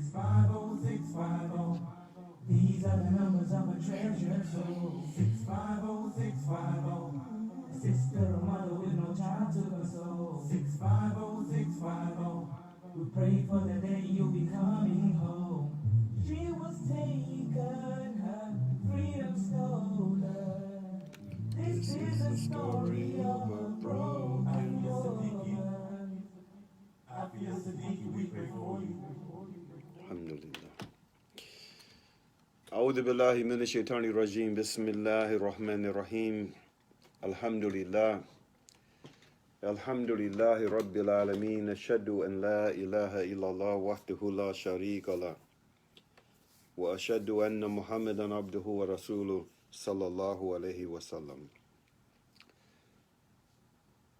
650-650. These are the numbers of a treasure trove. 650-650. A sister or mother with no child to console. 650-650. We pray for the day you'll be coming home. She was taken, her freedom stolen. This is the story of a broken woman. Aafia Siddiqui, we pray for you. Alhamdulillah. أعوذ بالله من الشيطان الرجيم بسم الله الرحمن الرحيم الحمد لله الحمد لله رب العالمين أشهد أن لا إله إلا الله وحده لا شريك له وأشهد أن محمدا عبده ورسوله صلى الله عليه وسلم.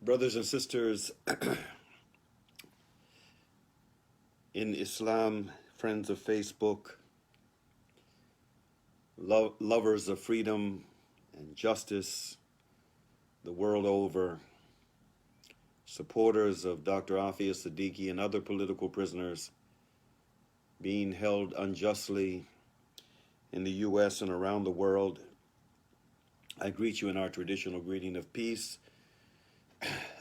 Brothers and sisters in Islam, friends of Facebook, lovers of freedom and justice the world over, supporters of Dr. Aafia Siddiqui and other political prisoners being held unjustly in the U.S. and around the world, I greet you in our traditional greeting of peace.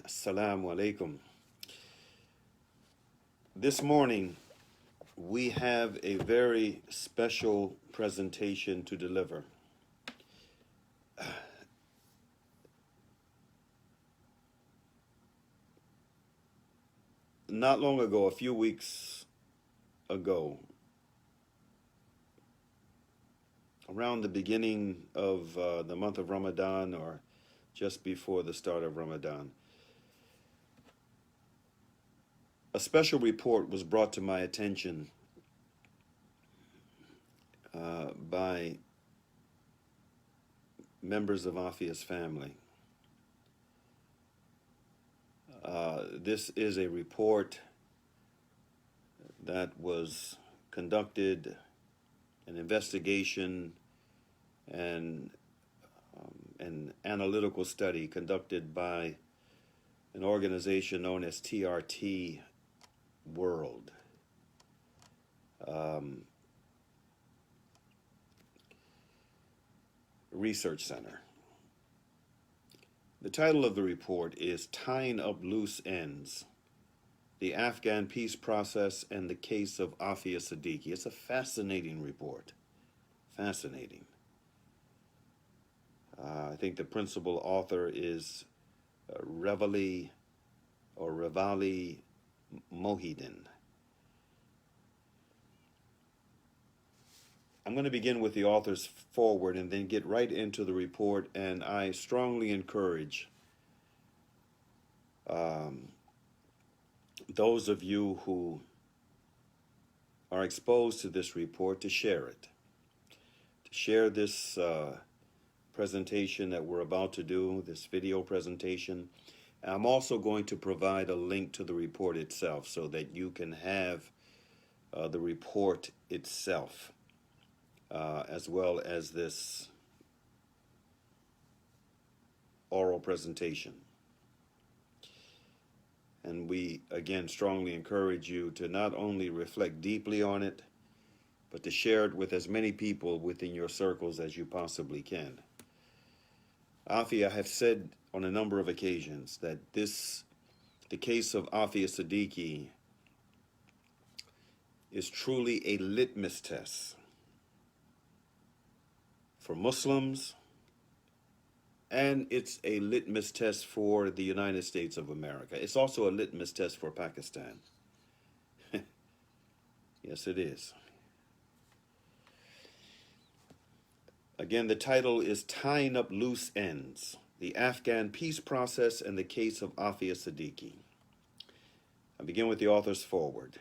Assalamu alaikum. This morning, we have a very special presentation to deliver. Not long ago, a few weeks ago, around the beginning of the month of Ramadan, or just before the start of Ramadan, a special report was brought to my attention by members of Aafia's family. This is a report that was conducted, an investigation and an analytical study conducted by an organization known as TRT World. Research Center. The title of the report is Tying Up Loose Ends, the Afghan Peace Process and the Case of Aafia Siddiqui. It's a fascinating report. Fascinating. I think the principal author is Ravale Mohydin. I'm going to begin with the author's foreword and then get right into the report, and I strongly encourage those of you who are exposed to this report to share it, to share this presentation that we're about to do, this video presentation. I'm also going to provide a link to the report itself so that you can have the report itself, as well as this oral presentation. And we, again, strongly encourage you to not only reflect deeply on it, but to share it with as many people within your circles as you possibly can. Aafia, I have said on a number of occasions that the case of Aafia Siddiqui is truly a litmus test for Muslims, and it's a litmus test for the United States of America. It's also a litmus test for Pakistan. Yes, it is. Again, the title is Tying Up Loose Ends, the Afghan Peace Process and the Case of Aafia Siddiqui. I begin with the author's foreword.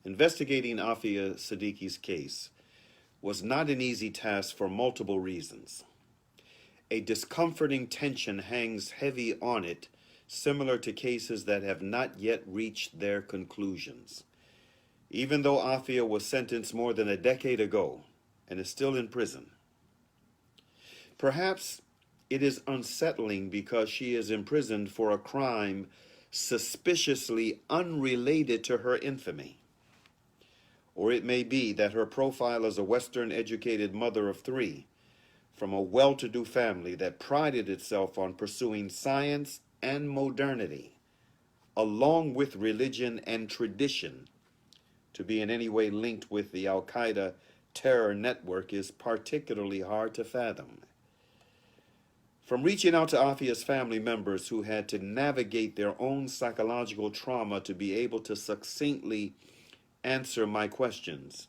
Investigating Aafia Siddiqui's case was not an easy task for multiple reasons. A discomforting tension hangs heavy on it, similar to cases that have not yet reached their conclusions. Even though Aafia was sentenced more than a decade ago and is still in prison, perhaps it is unsettling because she is imprisoned for a crime suspiciously unrelated to her infamy. or it may be that her profile as a Western-educated mother of three from a well-to-do family that prided itself on pursuing science and modernity, along with religion and tradition, to be in any way linked with the Al-Qaeda terror network is particularly hard to fathom. From reaching out to Aafia's family members who had to navigate their own psychological trauma to be able to succinctly answer my questions,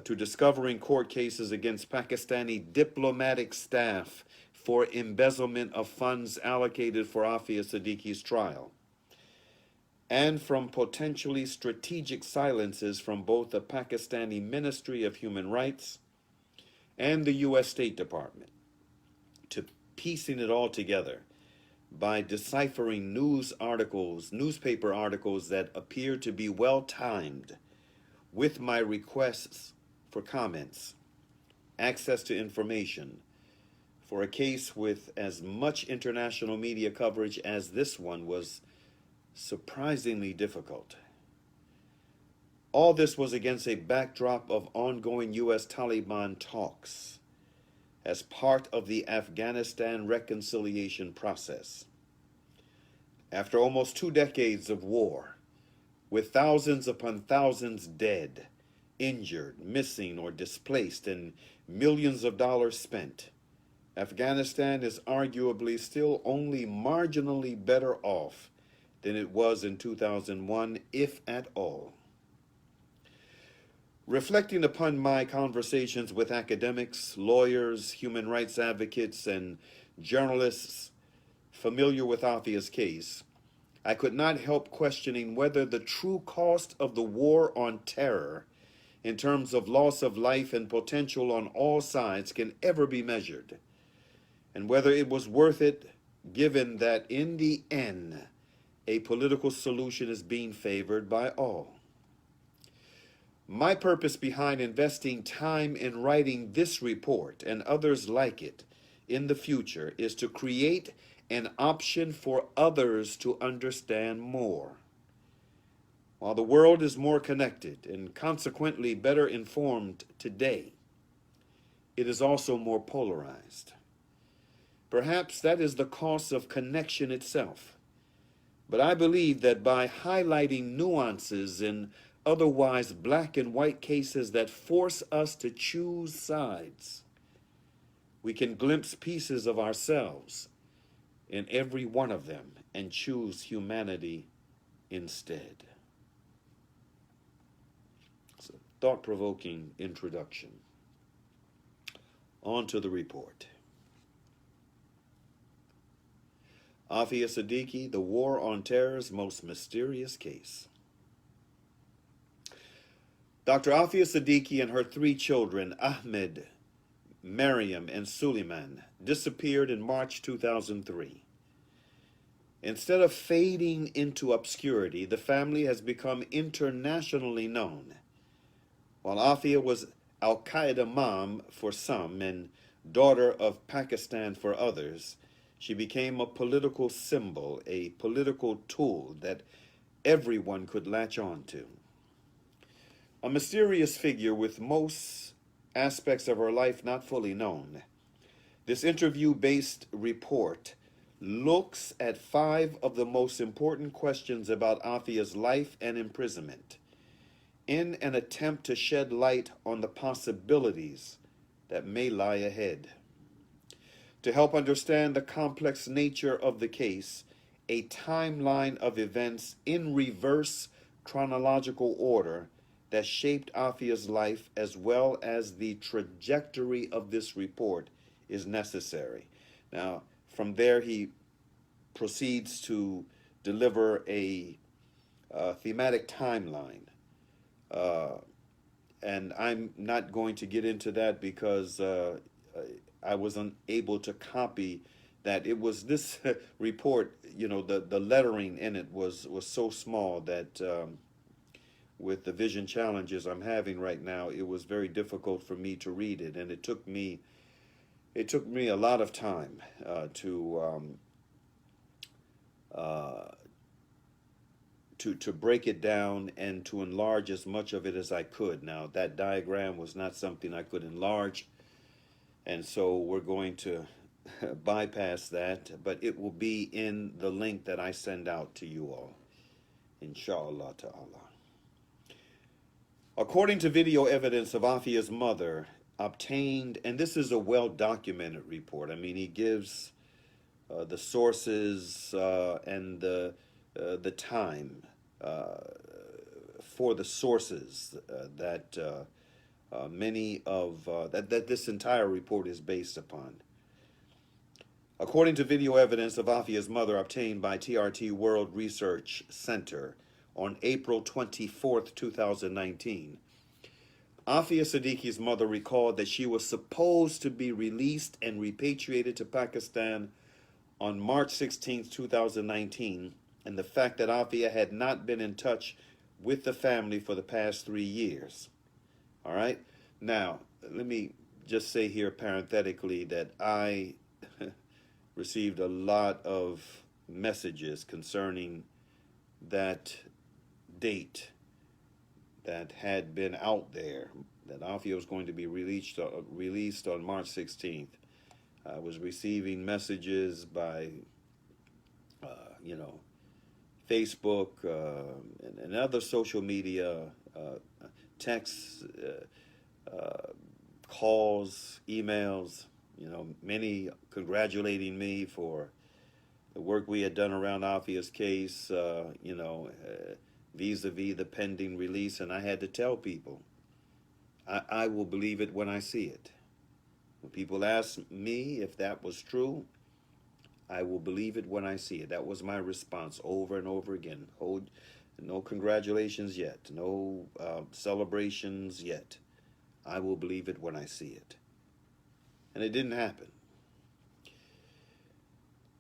to discovering court cases against Pakistani diplomatic staff for embezzlement of funds allocated for Aafia Siddiqui's trial, and from potentially strategic silences from both the Pakistani Ministry of Human Rights and the U.S. State Department, to piecing it all together by deciphering newspaper articles that appear to be well timed with my requests for comments, access to information, for a case with as much international media coverage as this one was surprisingly difficult. All this was against a backdrop of ongoing U.S. Taliban talks as part of the Afghanistan reconciliation process. After almost 2 decades of war, with thousands upon thousands dead, injured, missing, or displaced, and millions of dollars spent, Afghanistan is arguably still only marginally better off than it was in 2001, if at all. Reflecting upon my conversations with academics, lawyers, human rights advocates, and journalists familiar with Aafia's case, I could not help questioning whether the true cost of the war on terror, in terms of loss of life and potential on all sides, can ever be measured, and whether it was worth it, given that in the end, a political solution is being favored by all. My purpose behind investing time in writing this report and others like it in the future is to create an option for others to understand more. While the world is more connected and consequently better informed today, it is also more polarized. Perhaps that is the cost of connection itself. But I believe that by highlighting nuances in otherwise black and white cases that force us to choose sides, we can glimpse pieces of ourselves in every one of them and choose humanity instead. It's a thought-provoking introduction. On to the report. Aafia Siddiqui, the War on Terror's most mysterious case. Dr. Aafia Siddiqui and her 3 children, Ahmed, Maryam, and Suleiman, disappeared in March 2003. Instead of fading into obscurity, the family has become internationally known. While Aafia was Al-Qaeda mom for some and daughter of Pakistan for others, she became a political symbol, a political tool that everyone could latch on to. A mysterious figure with most aspects of her life not fully known, this interview-based report looks at 5 of the most important questions about Aafia's life and imprisonment in an attempt to shed light on the possibilities that may lie ahead. To help understand the complex nature of the case, a timeline of events in reverse chronological order that shaped Aafia's life as well as the trajectory of this report is necessary. Now, from there he proceeds to deliver a thematic timeline. And I'm not going to get into that because I was unable to copy that. It was this report, you know, the lettering in it was so small that with the vision challenges I'm having right now, it was very difficult for me to read it, and it took me a lot of time to to break it down and to enlarge as much of it as I could. Now, that diagram was not something I could enlarge, and so we're going to bypass that, but it will be in the link that I send out to you all, inshallah ta'ala. According to video evidence of Aafia's mother obtained, and this is a well-documented report. I mean, he gives the sources and the time for the sources that many of that this entire report is based upon. According to video evidence of Aafia's mother obtained by TRT World Research Center on April 24th, 2019, Aafia Siddiqui's mother recalled that she was supposed to be released and repatriated to Pakistan on March 16th, 2019, and the fact that Aafia had not been in touch with the family for the past 3 years. All right? Now, let me just say here parenthetically that I received a lot of messages concerning that date that had been out there, that Aafia was going to be released on March 16th. I was receiving messages by, Facebook and other social media, texts, calls, emails, many congratulating me for the work we had done around Aafia's case, vis-a-vis the pending release. And I had to tell people, I will believe it when I see it. When people ask me if that was true, I will believe it when I see it. That was my response over and over again. No congratulations yet. No celebrations yet. I will believe it when I see it. And it didn't happen.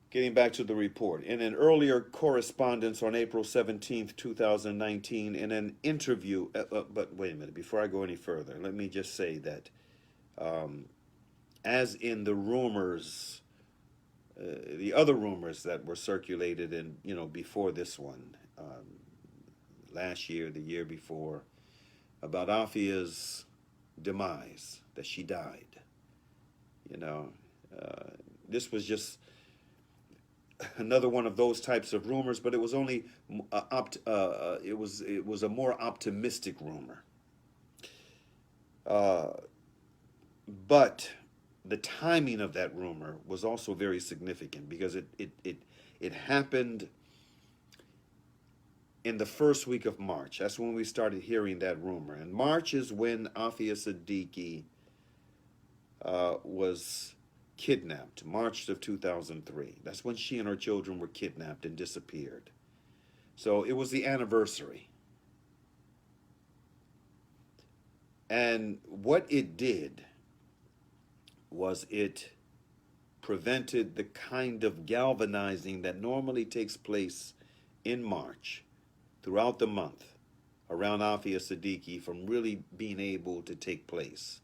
Getting back to the report. In an earlier correspondence on April 17th, 2019, in an interview, but wait a minute, before I go any further, let me just say that as in the rumors, the other rumors that were circulated in, before this one, last year, the year before, about Aafia's demise, that she died. This was just another one of those types of rumors, but it was only it was a more optimistic rumor. But the timing of that rumor was also very significant because it happened in the first week of March. That's when we started hearing that rumor. And March is when Aafia Siddiqui was kidnapped, March of 2003. That's when she and her children were kidnapped and disappeared. So it was the anniversary. And what it did was it prevented the kind of galvanizing that normally takes place in March throughout the month around Aafia Siddiqui from really being able to take place,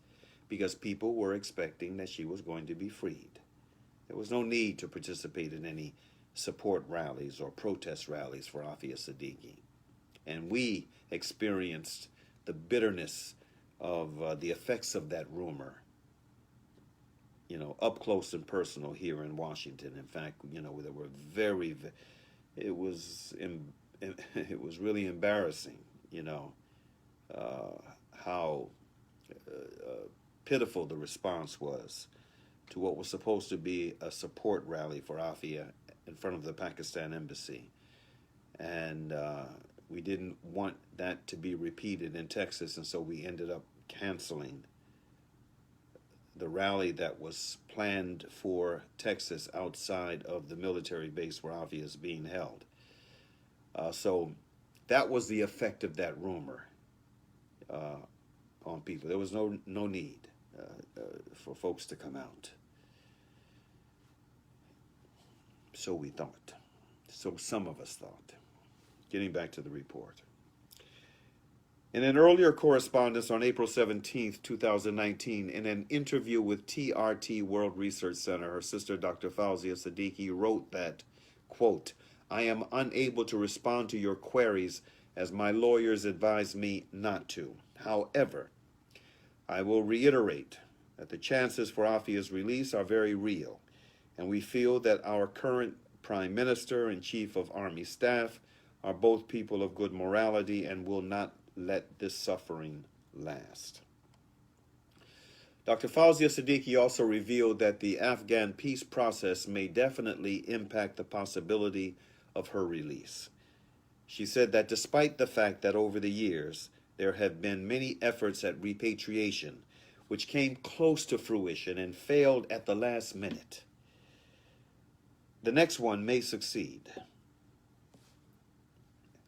because people were expecting that she was going to be freed. There was no need to participate in any support rallies or protest rallies for Aafia Siddiqui. And we experienced the bitterness of the effects of that rumor, up close and personal here in Washington. In fact, there were it was really embarrassing, how pitiful the response was to what was supposed to be a support rally for Aafia in front of the Pakistan embassy. And we didn't want that to be repeated in Texas, and so we ended up canceling the rally that was planned for Texas outside of the military base where Aafia is being held. So that was the effect of that rumor on people. There was no need for folks to come out. So we thought. So some of us thought. Getting back to the report. In an earlier correspondence on April 17th, 2019, in an interview with TRT World Research Center, her sister, Dr. Aafia Siddiqui, wrote that, quote, I am unable to respond to your queries as my lawyers advise me not to. However, I will reiterate that the chances for Aafia's release are very real, and we feel that our current Prime Minister and Chief of Army Staff are both people of good morality and will not let this suffering last. Dr. Aafia Siddiqui also revealed that the Afghan peace process may definitely impact the possibility of her release. She said that despite the fact that over the years there have been many efforts at repatriation, which came close to fruition and failed at the last minute, the next one may succeed.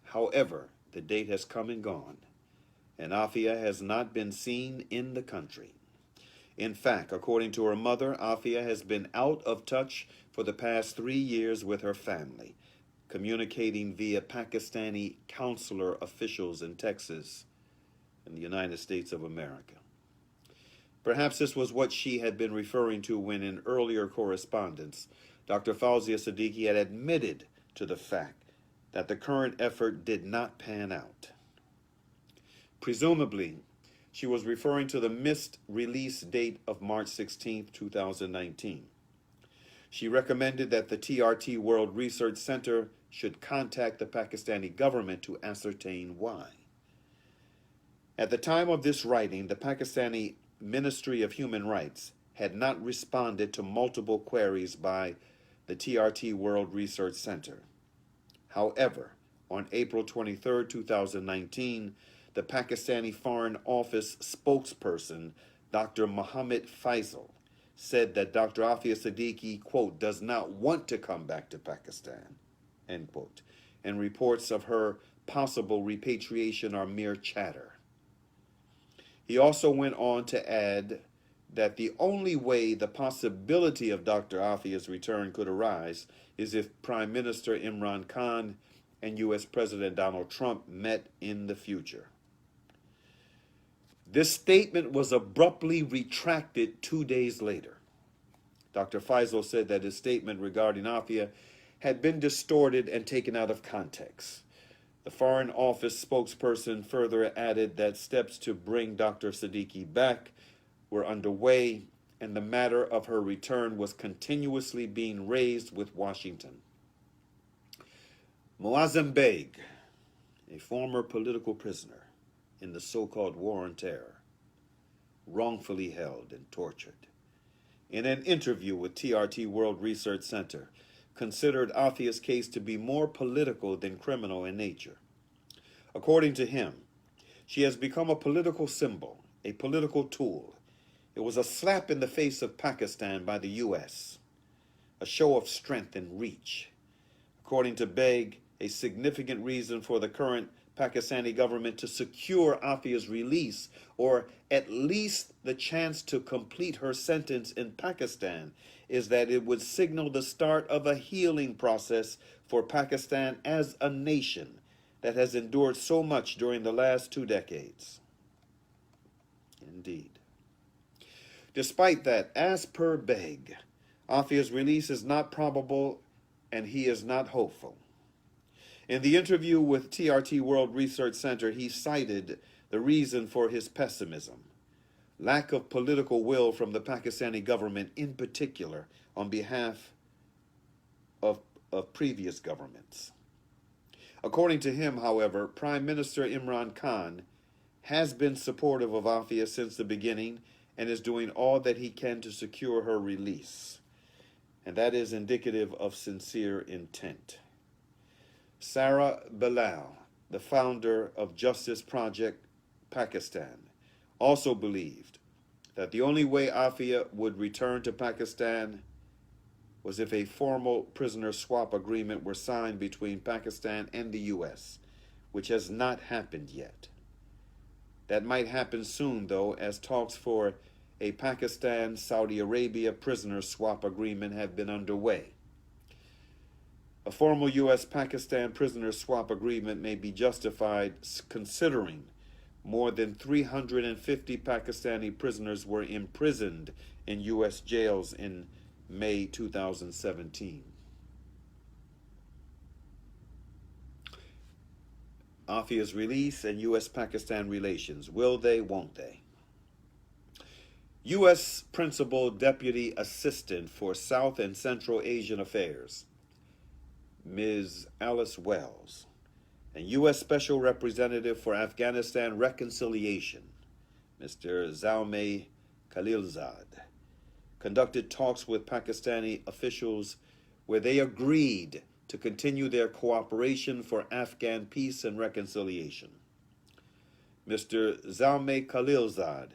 However, the date has come and gone, and Aafia has not been seen in the country. In fact, according to her mother, Aafia has been out of touch for the past 3 years with her family, communicating via Pakistani consular officials in Texas in the United States of America. Perhaps this was what she had been referring to when in earlier correspondence, Dr. Aafia Siddiqui had admitted to the fact that the current effort did not pan out. Presumably, she was referring to the missed release date of March 16, 2019. She recommended that the TRT World Research Center should contact the Pakistani government to ascertain why. At the time of this writing, the Pakistani Ministry of Human Rights had not responded to multiple queries by the TRT World Research Center. However, on April 23, 2019, the Pakistani Foreign Office spokesperson, Dr. Mohammed Faisal, said that Dr. Aafia Siddiqui, quote, does not want to come back to Pakistan, end quote, and reports of her possible repatriation are mere chatter. He also went on to add that the only way the possibility of Dr. Aafia's return could arise is if Prime Minister Imran Khan and U.S. President Donald Trump met in the future. This statement was abruptly retracted 2 days later. Dr. Faisal said that his statement regarding Aafia had been distorted and taken out of context. The Foreign Office spokesperson further added that steps to bring Dr. Siddiqui back were underway, and the matter of her return was continuously being raised with Washington. Muazzam Beg, a former political prisoner in the so-called War on Terror, wrongfully held and tortured, in an interview with TRT World Research Center, considered Aafia's case to be more political than criminal in nature. According to him, she has become a political symbol, a political tool. It was a slap in the face of Pakistan by the U.S., a show of strength and reach. According to Beg, a significant reason for the current Pakistani government to secure Aafia's release, or at least the chance to complete her sentence in Pakistan, is that it would signal the start of a healing process for Pakistan as a nation that has endured so much during the last 2 decades. Indeed. Despite that, as per Beg, Aafia's release is not probable and he is not hopeful. In the interview with TRT World Research Center, he cited the reason for his pessimism: lack of political will from the Pakistani government, in particular on behalf of previous governments. According to him, however, Prime Minister Imran Khan has been supportive of Aafia since the beginning and is doing all that he can to secure her release. And that is indicative of sincere intent. Sarah Bilal, the founder of Justice Project Pakistan, also believed that the only way Aafia would return to Pakistan was if a formal prisoner swap agreement were signed between Pakistan and the U.S., which has not happened yet. That might happen soon, though, as talks for a Pakistan-Saudi Arabia prisoner swap agreement have been underway. A formal U.S.-Pakistan prisoner swap agreement may be justified considering more than 350 Pakistani prisoners were imprisoned in U.S. jails in May 2017. Aafia's release, and U.S.-Pakistan relations. Will they, won't they? U.S. Principal Deputy Assistant for South and Central Asian Affairs, Ms. Alice Wells, and U.S. Special Representative for Afghanistan Reconciliation, Mr. Zalmay Khalilzad, conducted talks with Pakistani officials where they agreed to continue their cooperation for Afghan peace and reconciliation. Mr. Zalmay Khalilzad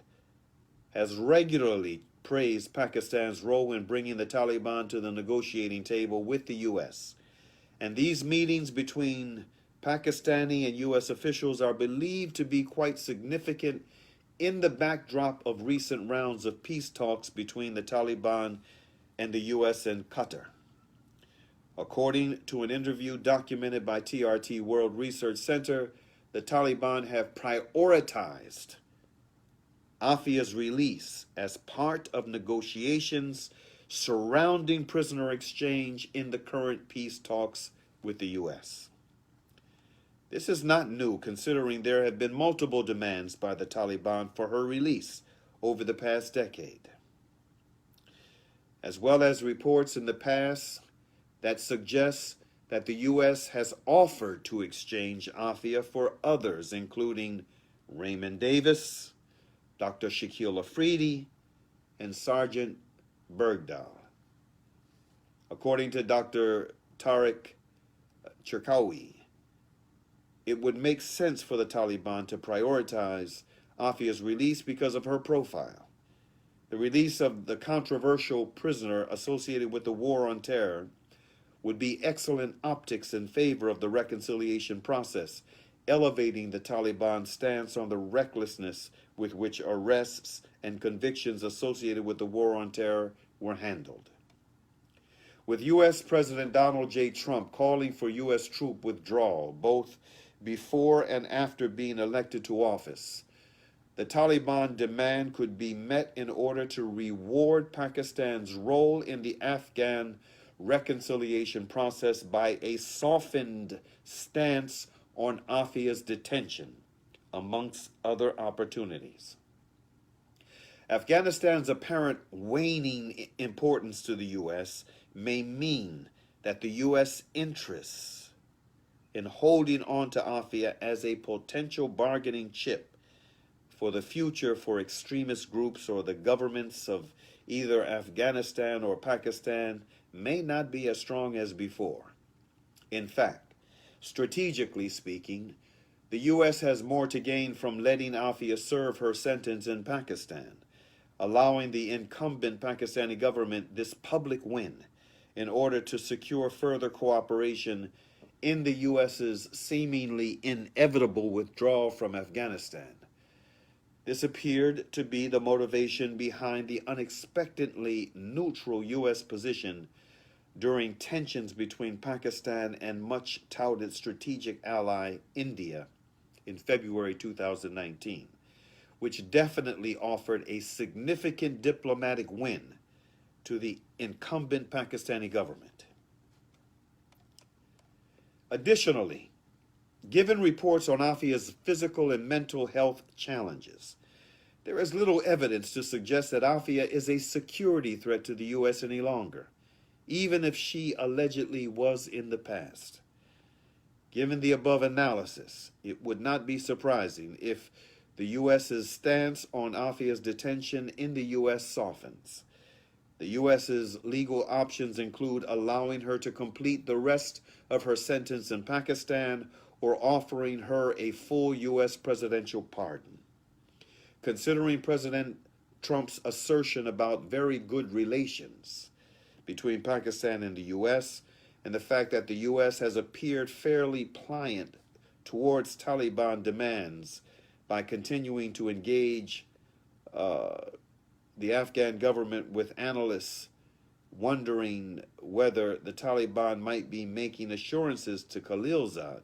has regularly praised Pakistan's role in bringing the Taliban to the negotiating table with the U.S., and these meetings between Pakistani and U.S. officials are believed to be quite significant in the backdrop of recent rounds of peace talks between the Taliban and the U.S. and Qatar. According to an interview documented by TRT World Research Center, the Taliban have prioritized Aafia's release as part of negotiations surrounding prisoner exchange in the current peace talks with the U.S. This is not new, considering there have been multiple demands by the Taliban for her release over the past decade, as well as reports in the past that suggests that the U.S. has offered to exchange Aafia for others, including Raymond Davis, Dr. Shakil Afridi, and Sergeant Bergdahl. According to Dr. Tariq Cherkawi, it would make sense for the Taliban to prioritize Aafia's release because of her profile. The release of the controversial prisoner associated with the war on terror would be excellent optics in favor of the reconciliation process, elevating the Taliban's stance on the recklessness with which arrests and convictions associated with the war on terror were handled. With U.S. President Donald J. Trump calling for U.S. troop withdrawal both before and after being elected to office, the Taliban demand could be met in order to reward Pakistan's role in the Afghan reconciliation process by a softened stance on Aafia's detention, amongst other opportunities. Afghanistan's apparent waning importance to the U.S. may mean that the U.S. interests in holding on to Aafia as a potential bargaining chip for the future for extremist groups or the governments of either Afghanistan or Pakistan may not be as strong as before. In fact, strategically speaking, the U.S. has more to gain from letting Aafia serve her sentence in Pakistan, allowing the incumbent Pakistani government this public win in order to secure further cooperation in the U.S.'s seemingly inevitable withdrawal from Afghanistan. This appeared to be the motivation behind the unexpectedly neutral U.S. position during tensions between Pakistan and much-touted strategic ally India in February 2019, which definitely offered a significant diplomatic win to the incumbent Pakistani government. Additionally, given reports on Aafia's physical and mental health challenges, there is little evidence to suggest that Aafia is a security threat to the U.S. any longer, even if she allegedly was in the past. Given the above analysis, it would not be surprising if the U.S.'s stance on Aafia's detention in the U.S. softens. The U.S.'s legal options include allowing her to complete the rest of her sentence in Pakistan or offering her a full U.S. presidential pardon. Considering President Trump's assertion about very good relations between Pakistan and the U.S., and the fact that the U.S. has appeared fairly pliant towards Taliban demands by continuing to engage the Afghan government, with analysts wondering whether the Taliban might be making assurances to Khalilzad.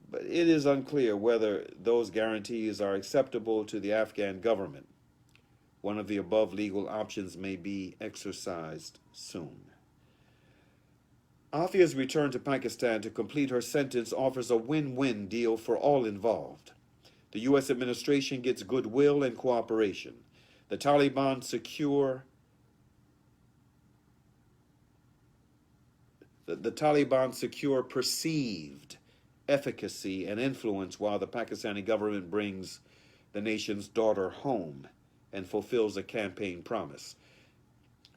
But it is unclear whether those guarantees are acceptable to the Afghan government. One of the above legal options may be exercised soon. Aafia's return to Pakistan to complete her sentence offers a win-win deal for all involved. The U.S. administration gets goodwill and cooperation. The Taliban secure perceived efficacy and influence while the Pakistani government brings the nation's daughter home and fulfills a campaign promise.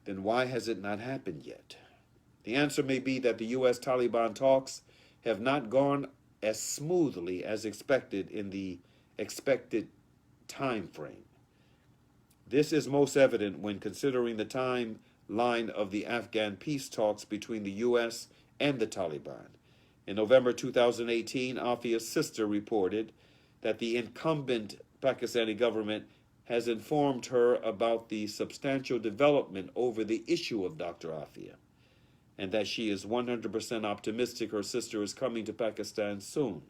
Then why has it not happened yet? The answer may be that the U.S. Taliban talks have not gone as smoothly as expected in the expected time frame. This is most evident when considering the timeline of the Afghan peace talks between the U.S. and the Taliban. In November 2018, Aafia's sister reported that the incumbent Pakistani government has informed her about the substantial development over the issue of Dr. Aafia, and that she is 100% optimistic her sister is coming to Pakistan soon.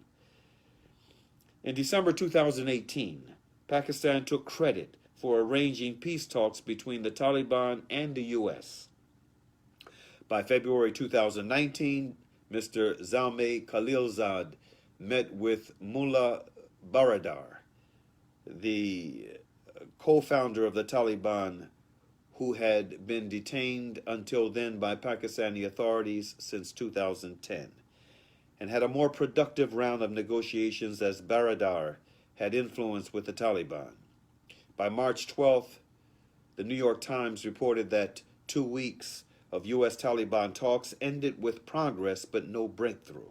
In December 2018, Pakistan took credit for arranging peace talks between the Taliban and the U.S. By February 2019, Mr. Zalmay Khalilzad met with Mullah Baradar, the co-founder of the Taliban, who had been detained until then by Pakistani authorities since 2010, and had a more productive round of negotiations as Baradar had influence with the Taliban. By March 12th, the New York Times reported that 2 weeks of U.S. Taliban talks ended with progress but no breakthrough.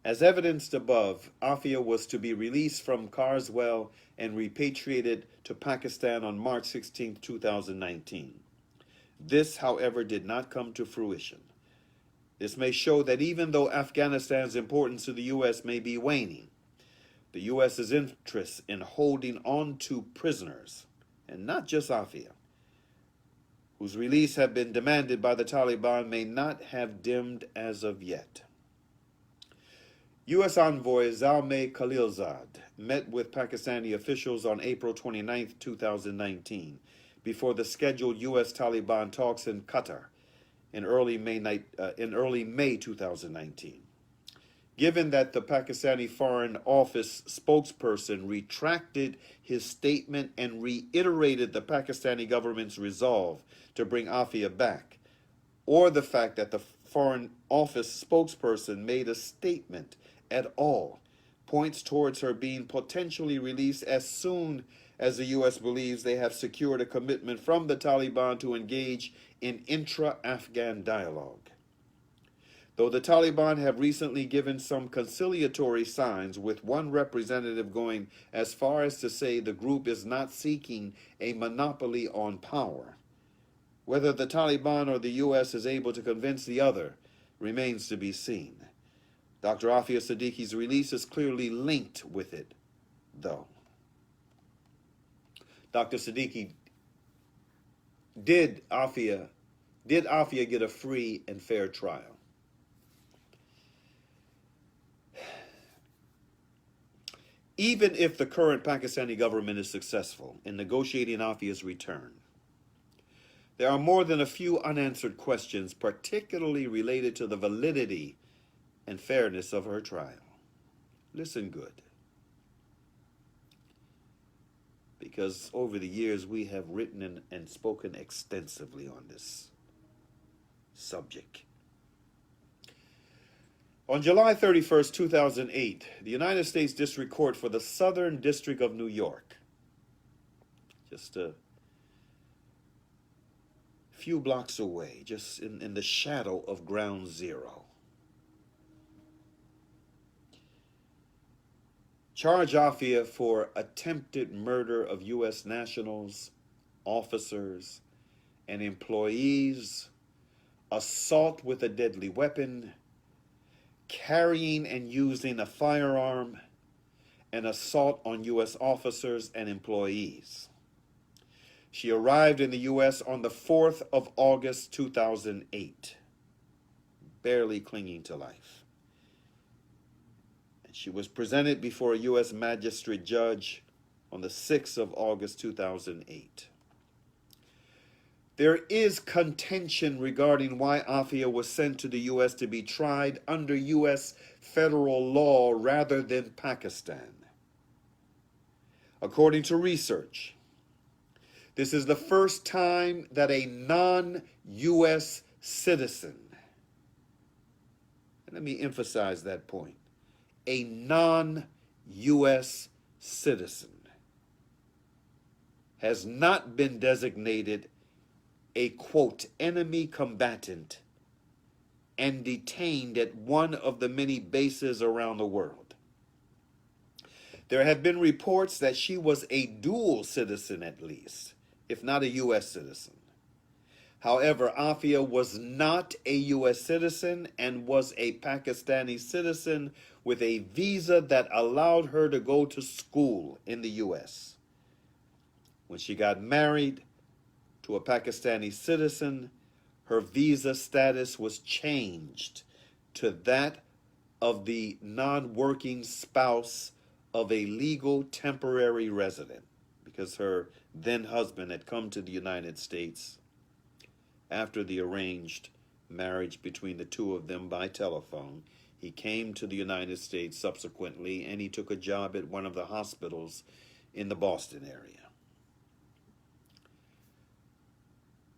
As evidenced above, Aafia was to be released from Carswell and repatriated to Pakistan on March 16, 2019. This, however, did not come to fruition. This may show that even though Afghanistan's importance to the U.S. may be waning, the U.S.'s interest in holding on to prisoners, and not just Aafia, whose release have been demanded by the Taliban, may not have dimmed as of yet. U.S. envoy Zalmay Khalilzad met with Pakistani officials on April 29, 2019, before the scheduled U.S. Taliban talks in Qatar in early May 2019. Given that the Pakistani Foreign Office spokesperson retracted his statement and reiterated the Pakistani government's resolve to bring Aafia back, or the fact that the Foreign Office spokesperson made a statement at all, points towards her being potentially released as soon as the U.S. believes they have secured a commitment from the Taliban to engage in intra-Afghan dialogue. Though the Taliban have recently given some conciliatory signs, with one representative going as far as to say the group is not seeking a monopoly on power, whether the Taliban or the U.S. is able to convince the other remains to be seen. Dr. Aafia Siddiqui's release is clearly linked with it, though. Dr. Siddiqui, did Aafia get a free and fair trial? Even if the current Pakistani government is successful in negotiating Aafia's return, there are more than a few unanswered questions, particularly related to the validity and fairness of her trial. Listen good, because over the years we have written and spoken extensively on this subject. On July 31st, 2008, the United States District Court for the Southern District of New York, just a few blocks away, just in the shadow of Ground Zero, charged Aafia for attempted murder of U.S. nationals, officers, and employees, assault with a deadly weapon, carrying and using a firearm, and assault on U.S. officers and employees. She arrived in the U.S. on the 4th of August, 2008, barely clinging to life. And she was presented before a U.S. magistrate judge on the 6th of August, 2008. There is contention regarding why Aafia was sent to the U.S. to be tried under U.S. federal law rather than Pakistan. According to research, this is the first time that a non-U.S. citizen, and let me emphasize that point, a non-U.S. citizen has not been designated a, quote, enemy combatant and detained at one of the many bases around the world. There have been reports that she was a dual citizen at least, if not a U.S. citizen. However, Aafia was not a U.S. citizen and was a Pakistani citizen with a visa that allowed her to go to school in the U.S. When she got married to a Pakistani citizen, her visa status was changed to that of the non-working spouse of a legal temporary resident, because her then husband had come to the United States after the arranged marriage between the two of them by telephone. He came to the United States subsequently, and he took a job at one of the hospitals in the Boston area.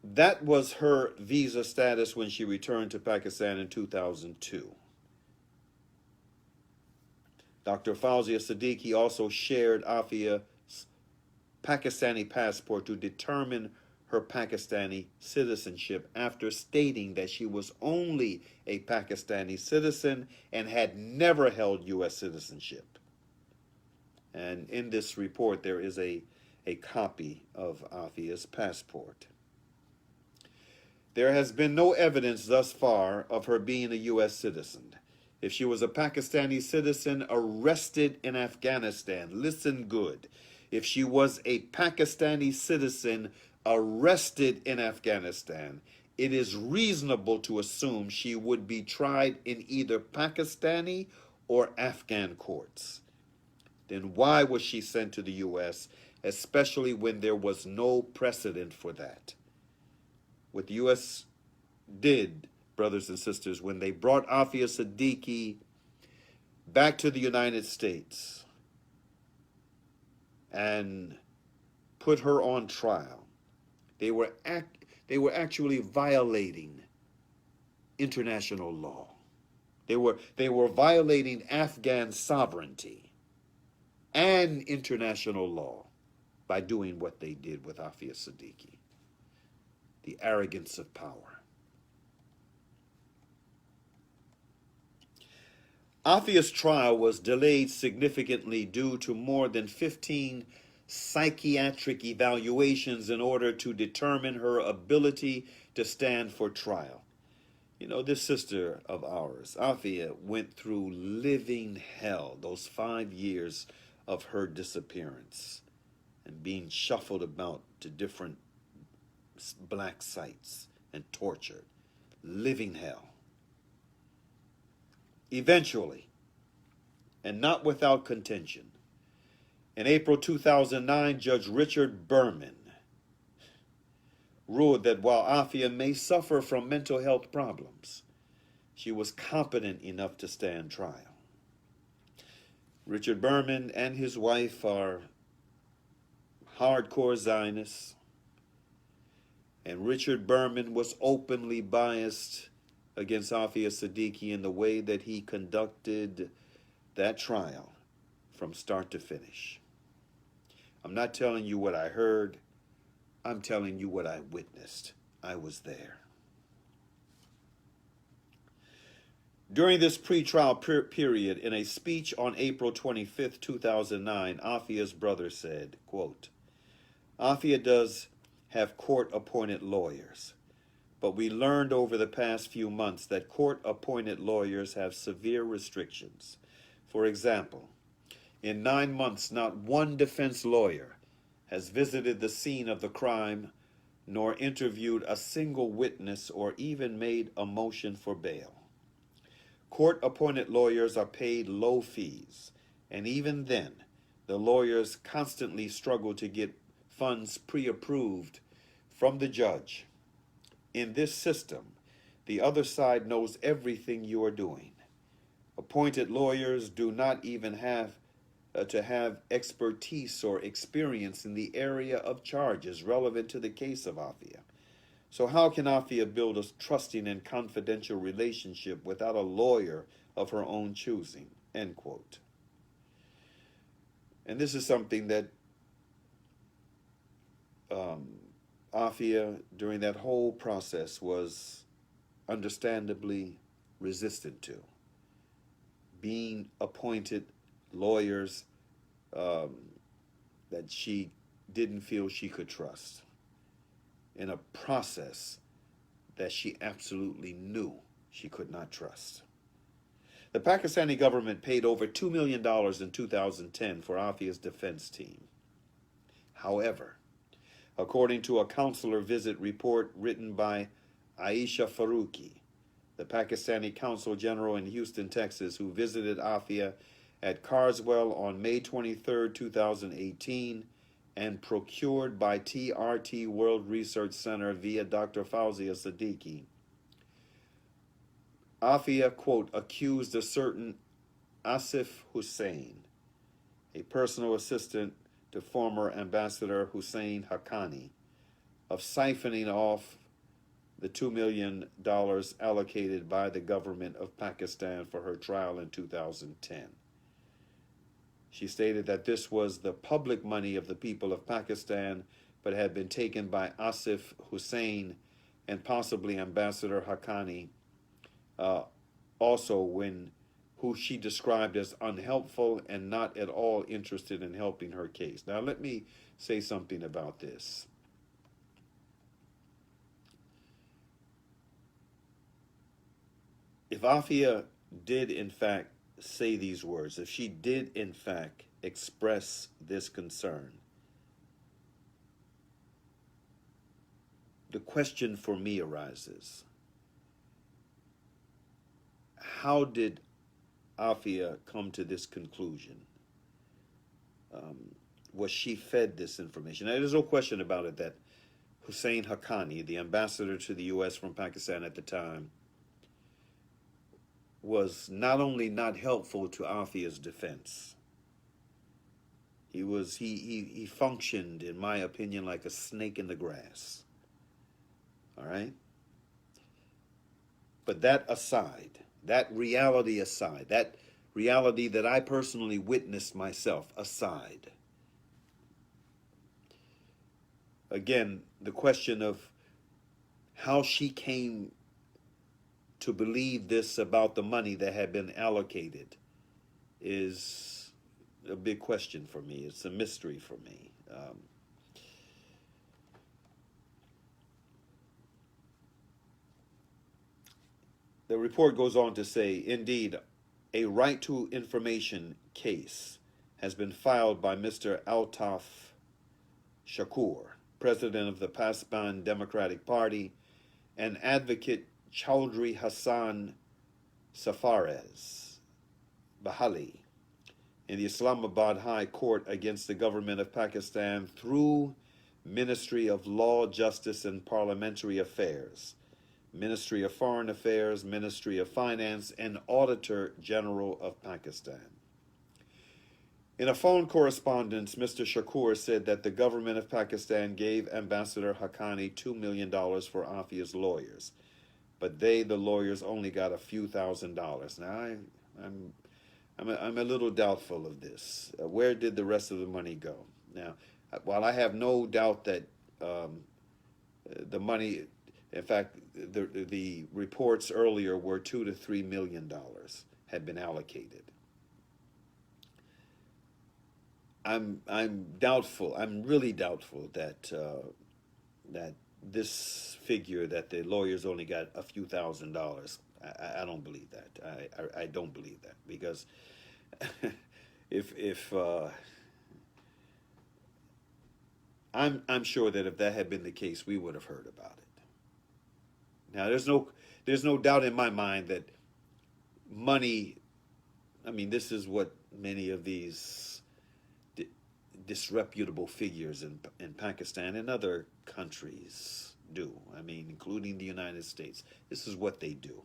That was her visa status when she returned to Pakistan in 2002. Dr. Aafia Siddiqui also shared Aafia's Pakistani passport to determine her Pakistani citizenship after stating that she was only a Pakistani citizen and had never held U.S. citizenship. And in this report, there is a copy of Aafia's passport. There has been no evidence thus far of her being a U.S. citizen. If she was a Pakistani citizen arrested in Afghanistan, listen good. If she was a Pakistani citizen arrested in Afghanistan, it is reasonable to assume she would be tried in either Pakistani or Afghan courts. Then why was she sent to the U.S., especially when there was no precedent for that? What the U.S. did, brothers and sisters, when they brought Aafia Siddiqui back to the United States and put her on trial, they were actually violating international law. They were violating Afghan sovereignty and international law by doing what they did with Aafia Siddiqui. The arrogance of power. Aafia's trial was delayed significantly due to more than 15 psychiatric evaluations in order to determine her ability to stand for trial. You know, this sister of ours, Aafia, went through living hell those 5 years of her disappearance and being shuffled about to different black sites and tortured. Living hell. Eventually, and not without contention, in April 2009, Judge Richard Berman ruled that while Aafia may suffer from mental health problems, she was competent enough to stand trial. Richard Berman and his wife are hardcore Zionists, and Richard Berman was openly biased against Aafia Siddiqui in the way that he conducted that trial from start to finish. I'm not telling you what I heard. I'm telling you what I witnessed. I was there. During this pre-trial period, in a speech on April 25th, 2009, Aafia's brother said, quote, Aafia does have court-appointed lawyers, but we learned over the past few months that court-appointed lawyers have severe restrictions. For example, in 9 months, not one defense lawyer has visited the scene of the crime, nor interviewed a single witness or even made a motion for bail. Court-appointed lawyers are paid low fees, and even then, the lawyers constantly struggle to get funds pre-approved from the judge In this system, the other side knows everything you are doing. Appointed lawyers do not even have to have expertise or experience in the area of charges relevant to the case of Aafia. So how can Aafia build a trusting and confidential relationship without a lawyer of her own choosing? End quote. And this is something that Aafia, during that whole process, was understandably resistant to. Being appointed lawyers that she didn't feel she could trust in a process that she absolutely knew she could not trust. The Pakistani government paid over $2 million in 2010 for Aafia's defense team. However, according to a consular visit report written by Aisha Faruqi, the Pakistani consul general in Houston, Texas, who visited Aafia at Carswell on May 23, 2018, and procured by TRT World Research Center via Dr. Aafia Siddiqui. Aafia, quote, accused a certain Asif Hussain, a personal assistant to former Ambassador Hussein Haqqani, of siphoning off the $2 million allocated by the government of Pakistan for her trial in 2010. She stated that this was the public money of the people of Pakistan, but had been taken by Asif Hussain and possibly Ambassador Haqqani, who she described as unhelpful and not at all interested in helping her case. Now, let me say something about this. If Aafia did in fact say these words, if she did in fact express this concern, the question for me arises: how did Aafia come to this conclusion? Was she fed this information? Now, there's no question about it that Hussein Haqqani, the ambassador to the U.S. from Pakistan at the time, was not only not helpful to Aafia's defense, he functioned, in my opinion, like a snake in the grass. All right? But that aside, that reality aside, that reality that I personally witnessed myself aside, again, the question of how she came to believe this about the money that had been allocated is a big question for me. It's a mystery for me. The report goes on to say, indeed, a right to information case has been filed by Mr. Altaf Shakur, president of the Pasban Democratic Party, and advocate Chaudhry Hassan Safarez Bahali in the Islamabad High Court against the government of Pakistan through Ministry of Law, Justice, and Parliamentary Affairs, Ministry of Foreign Affairs, Ministry of Finance, and Auditor General of Pakistan. In a phone correspondence, Mr. Shakur said that the government of Pakistan gave Ambassador Haqqani $2 million for Aafia's lawyers, but the lawyers, only got a few $1,000s. Now, I'm a little doubtful of this. Where did the rest of the money go? Now, while I have no doubt that the money, in fact, the reports earlier were $2 to $3 million had been allocated. I'm doubtful. I'm really doubtful that that this figure that the lawyers only got a few $1,000s. I don't believe that. I don't believe that, because if I'm sure that if that had been the case, we would have heard about it. Now, there's no doubt in my mind that money, I mean, this is what many of these disreputable figures in Pakistan and other countries do. I mean, including the United States. This is what they do.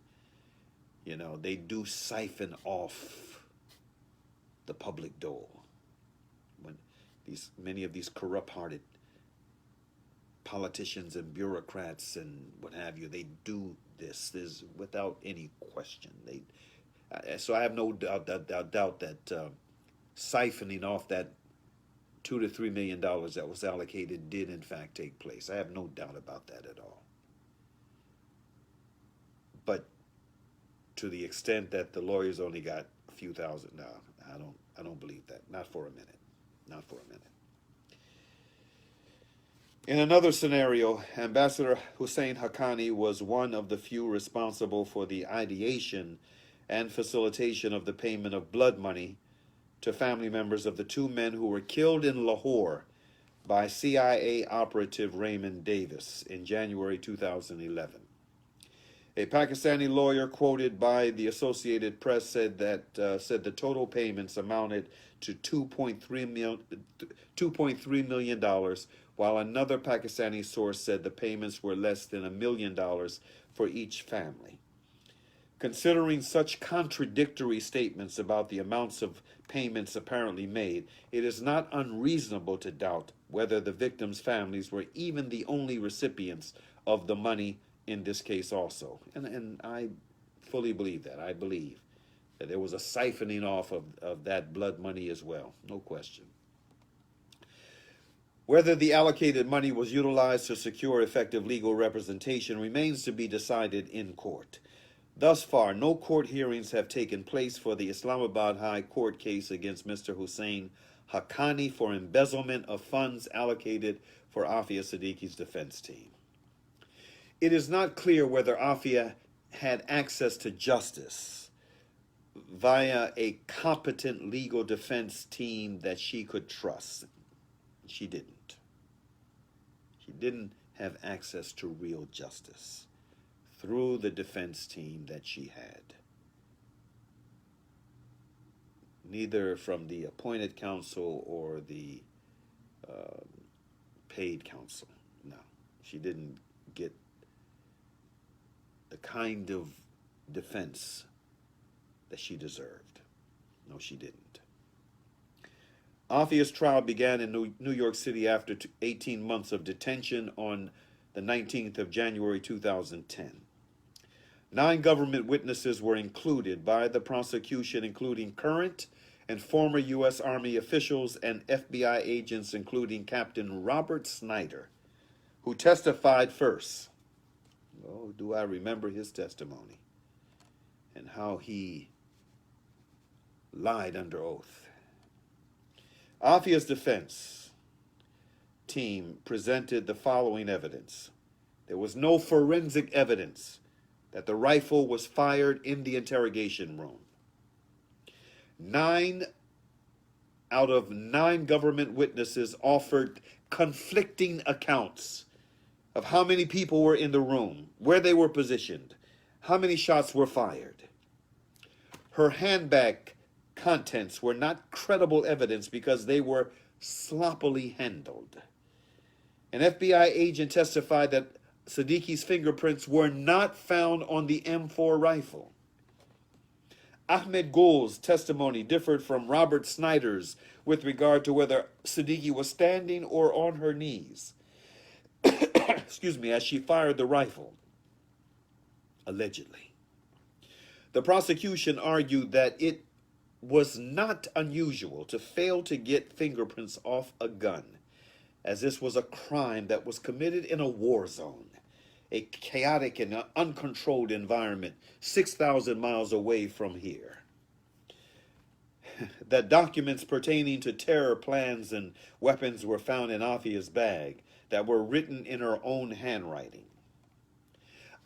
You know, they do siphon off the public dole. When many of these corrupt-hearted politicians and bureaucrats and what have you, they do this. There's without any question. So I have no doubt that siphoning off that $2 to $3 million that was allocated did in fact take place. I have no doubt about that at all. But to the extent that the lawyers only got a few thousand, no, I don't believe that. Not for a minute. Not for a minute. In another scenario, Ambassador Hussein Haqqani was one of the few responsible for the ideation and facilitation of the payment of blood money to family members of the two men who were killed in Lahore by CIA operative Raymond Davis in January 2011. A Pakistani lawyer quoted by the Associated Press said the total payments amounted to $2.3 million, while another Pakistani source said the payments were less than $1 million for each family. Considering such contradictory statements about the amounts of payments apparently made, it is not unreasonable to doubt whether the victims' families were even the only recipients of the money in this case also. And I fully believe that. I believe that there was a siphoning off of that blood money as well. No question. Whether the allocated money was utilized to secure effective legal representation remains to be decided in court. Thus far, no court hearings have taken place for the Islamabad High Court case against Mr. Hussein Haqqani for embezzlement of funds allocated for Aafia Siddiqui's defense team. It is not clear whether Aafia had access to justice via a competent legal defense team that she could trust. She didn't. She didn't have access to real justice through the defense team that she had. Neither from the appointed counsel or the paid counsel. No, she didn't get the kind of defense that she deserved. No, she didn't. Aafia's trial began in New York City after 18 months of detention on the 19th of January 2010. 9 government witnesses were included by the prosecution, including current and former U.S. Army officials and FBI agents, including Captain Robert Snyder, who testified first. Oh, do I remember his testimony and how he lied under oath. Aafia's defense team presented the following evidence. There was no forensic evidence that the rifle was fired in the interrogation room. 9 out of 9 government witnesses offered conflicting accounts of how many people were in the room, where they were positioned, how many shots were fired. Her handbag contents were not credible evidence because they were sloppily handled. An FBI agent testified that Siddiqui's fingerprints were not found on the M4 rifle. Ahmed Gul's testimony differed from Robert Snyder's with regard to whether Siddiqui was standing or on her knees, excuse me, as she fired the rifle, allegedly. The prosecution argued that it was not unusual to fail to get fingerprints off a gun, as this was a crime that was committed in a war zone, a chaotic and uncontrolled environment 6,000 miles away from here. That documents pertaining to terror plans and weapons were found in Aafia's bag that were written in her own handwriting.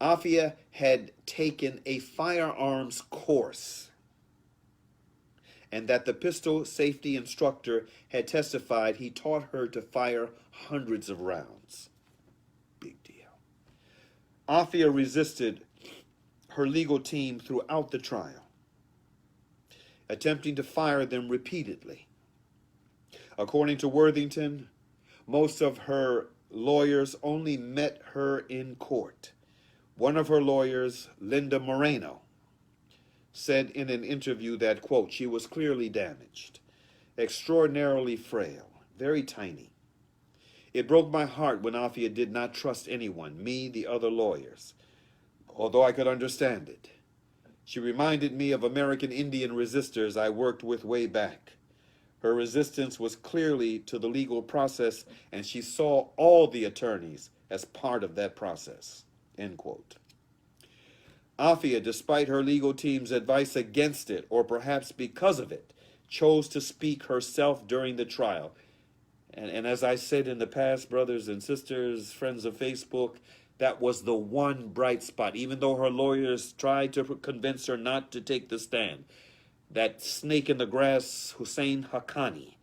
Aafia had taken a firearms course, and that the pistol safety instructor had testified he taught her to fire hundreds of rounds. Big deal. Aafia resisted her legal team throughout the trial, attempting to fire them repeatedly. According to Worthington, most of her lawyers only met her in court. One of her lawyers, Linda Moreno, said in an interview that, quote, she was clearly damaged, extraordinarily frail, very tiny. It broke my heart when Aafia did not trust anyone, me, the other lawyers, although I could understand it. She reminded me of American Indian resistors I worked with way back. Her resistance was clearly to the legal process, and she saw all the attorneys as part of that process, end quote. Aafia, despite her legal team's advice against it, or perhaps because of it, chose to speak herself during the trial. And as I said in the past, brothers and sisters, friends of Facebook, that was the one bright spot. Even though her lawyers tried to convince her not to take the stand, that snake in the grass, Hussein Haqqani,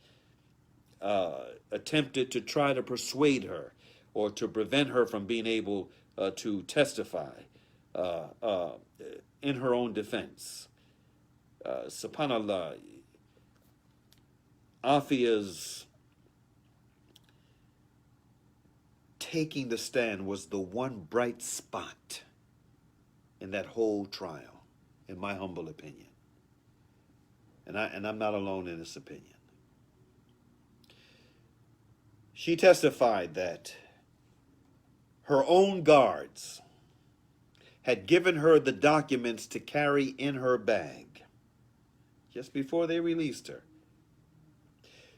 attempted to try to persuade her or to prevent her from being able to testify in her own defense. SubhanAllah, Aafia's taking the stand was the one bright spot in that whole trial, in my humble opinion. And I'm not alone in this opinion. She testified that her own guards had given her the documents to carry in her bag just before they released her.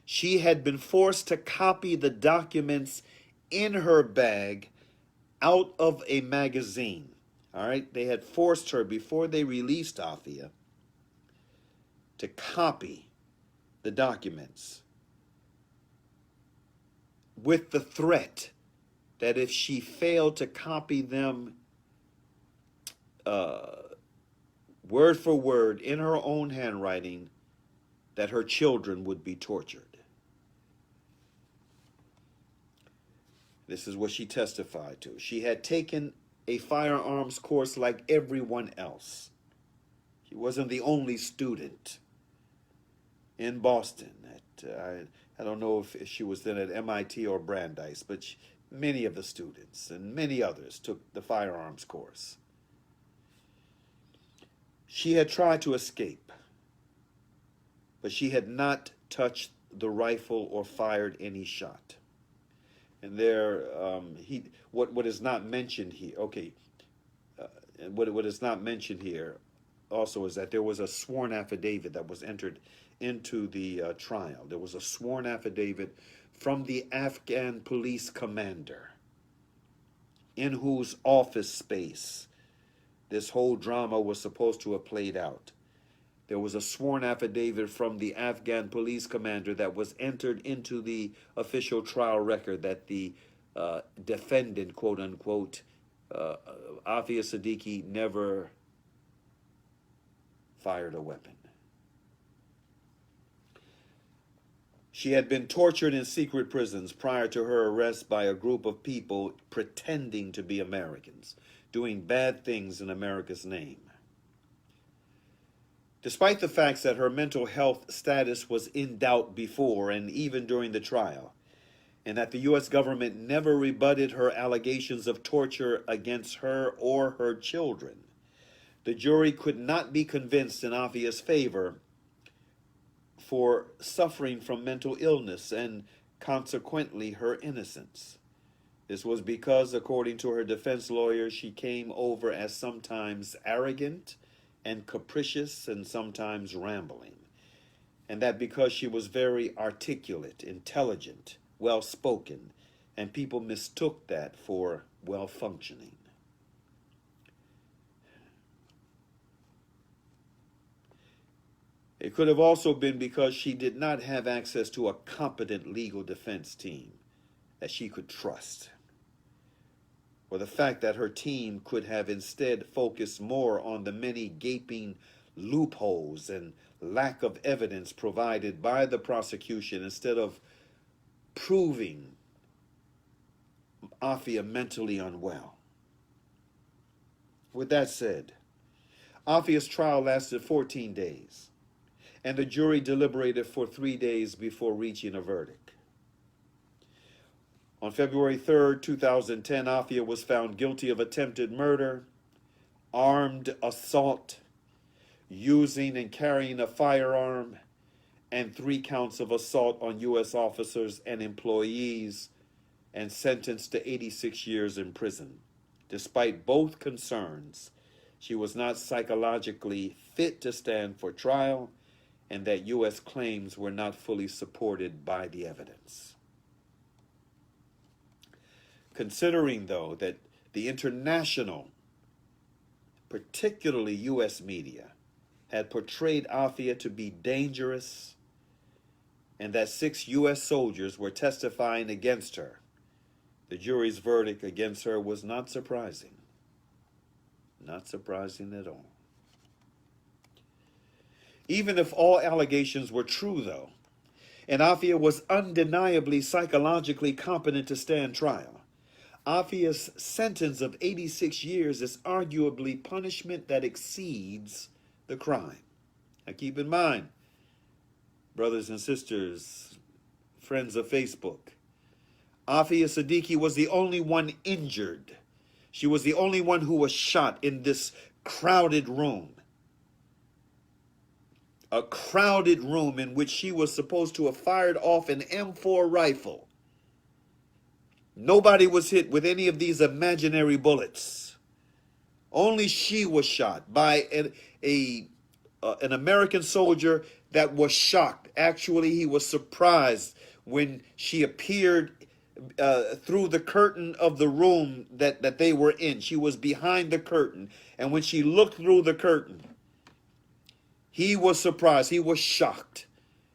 She had been forced to copy the documents in her bag out of a magazine. All right, they had forced her before they released Aafia to copy the documents with the threat that if she failed to copy them word for word in her own handwriting, that her children would be tortured. This is what she testified to. She had taken a firearms course like everyone else. She wasn't the only student in Boston. I don't know if she was then at MIT or Brandeis, but many of the students and many others took the firearms course. She had tried to escape, but she had not touched the rifle or fired any shot. And there, what is not mentioned here, okay, what is not mentioned here also is that there was a sworn affidavit that was entered into the trial. There was a sworn affidavit from the Afghan police commander in whose office space this whole drama was supposed to have played out. There was a sworn affidavit from the Afghan police commander that was entered into the official trial record that the defendant, quote unquote, Aafia Siddiqui, never fired a weapon. She had been tortured in secret prisons prior to her arrest by a group of people pretending to be Americans, doing bad things in America's name. Despite the facts that her mental health status was in doubt before and even during the trial, and that the U.S. government never rebutted her allegations of torture against her or her children, the jury could not be convinced in Aafia's favor for suffering from mental illness and consequently her innocence. This was because, according to her defense lawyer, she came over as sometimes arrogant and capricious and sometimes rambling, and that because she was very articulate, intelligent, well-spoken, and people mistook that for well-functioning. It could have also been because she did not have access to a competent legal defense team that she could trust, or the fact that her team could have instead focused more on the many gaping loopholes and lack of evidence provided by the prosecution instead of proving Aafia mentally unwell. With that said, Aafia's trial lasted 14 days, and the jury deliberated for 3 days before reaching a verdict. On February 3rd, 2010, Aafia was found guilty of attempted murder, armed assault, using and carrying a firearm, and 3 counts of assault on U.S. officers and employees, and sentenced to 86 years in prison. Despite both concerns, she was not psychologically fit to stand for trial, and that U.S. claims were not fully supported by the evidence. Considering, though, that the international, particularly U.S. media, had portrayed Aafia to be dangerous, and that 6 U.S. soldiers were testifying against her, the jury's verdict against her was not surprising. Not surprising at all. Even if all allegations were true, though, and Aafia was undeniably psychologically competent to stand trial, Aafia's sentence of 86 years is arguably punishment that exceeds the crime. Now keep in mind, brothers and sisters, friends of Facebook, Aafia Siddiqui was the only one injured. She was the only one who was shot in this crowded room. A crowded room in which she was supposed to have fired off an M4 rifle. Nobody was hit with any of these imaginary bullets. Only she was shot by an American soldier that was shocked. Actually, he was surprised when she appeared through the curtain of the room that they were in. She was behind the curtain, and when she looked through the curtain, he was surprised. He was shocked,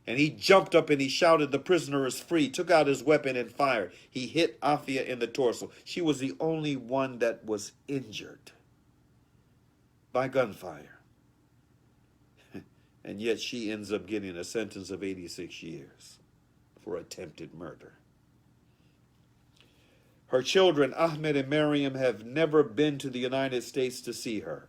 and he jumped up and he shouted, "The prisoner is free," took out his weapon and fired. He hit Aafia in the torso. She was the only one that was injured by gunfire. And yet she ends up getting a sentence of 86 years for attempted murder. Her children, Ahmed and Miriam, have never been to the United States to see her.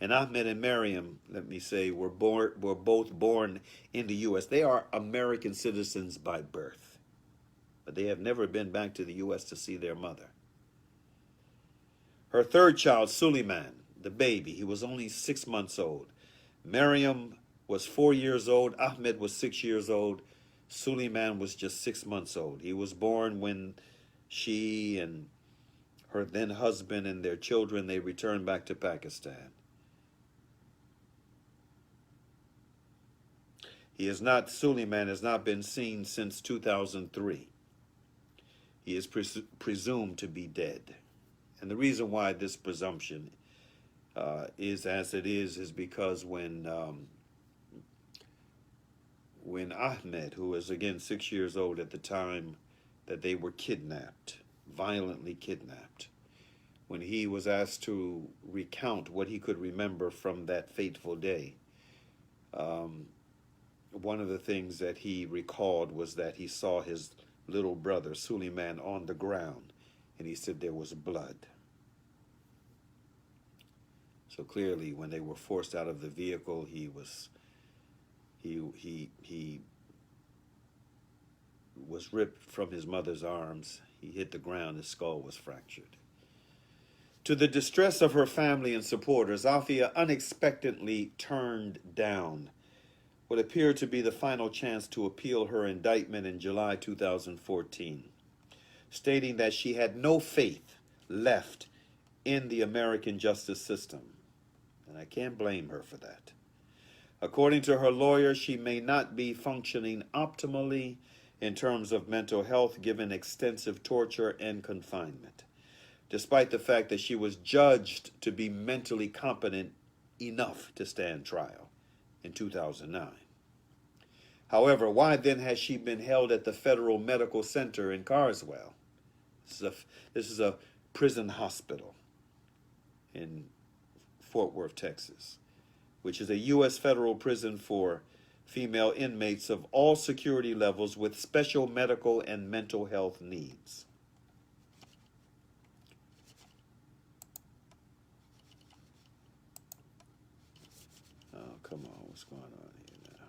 And Ahmed and Miriam, let me say, were both born in the U.S. They are American citizens by birth, but they have never been back to the U.S. to see their mother. Her third child, Suleiman, the baby, he was only 6 months old. Miriam was 4 years old. Ahmed was 6 years old. Suleiman was just 6 months old. He was born when she and her then husband and their children, they returned back to Pakistan. Suleiman has not been seen since 2003. He is presumed to be dead. And the reason why this presumption is as it is because when Ahmed, who was again 6 years old at the time that they were kidnapped, violently kidnapped, when he was asked to recount what he could remember from that fateful day, one of the things that he recalled was that he saw his little brother, Suleiman, on the ground, and he said there was blood. So clearly, when they were forced out of the vehicle, he was ripped from his mother's arms. He hit the ground. His skull was fractured. To the distress of her family and supporters, Aafia unexpectedly turned down what appeared to be the final chance to appeal her indictment in July 2014, stating that she had no faith left in the American justice system. And I can't blame her for that. According to her lawyer, she may not be functioning optimally in terms of mental health given extensive torture and confinement, despite the fact that she was judged to be mentally competent enough to stand trial in 2009. However, why then has she been held at the Federal Medical Center in Carswell? This is a prison hospital in Fort Worth, Texas, which is a U.S. federal prison for female inmates of all security levels with special medical and mental health needs. Oh, come on, what's going on here now?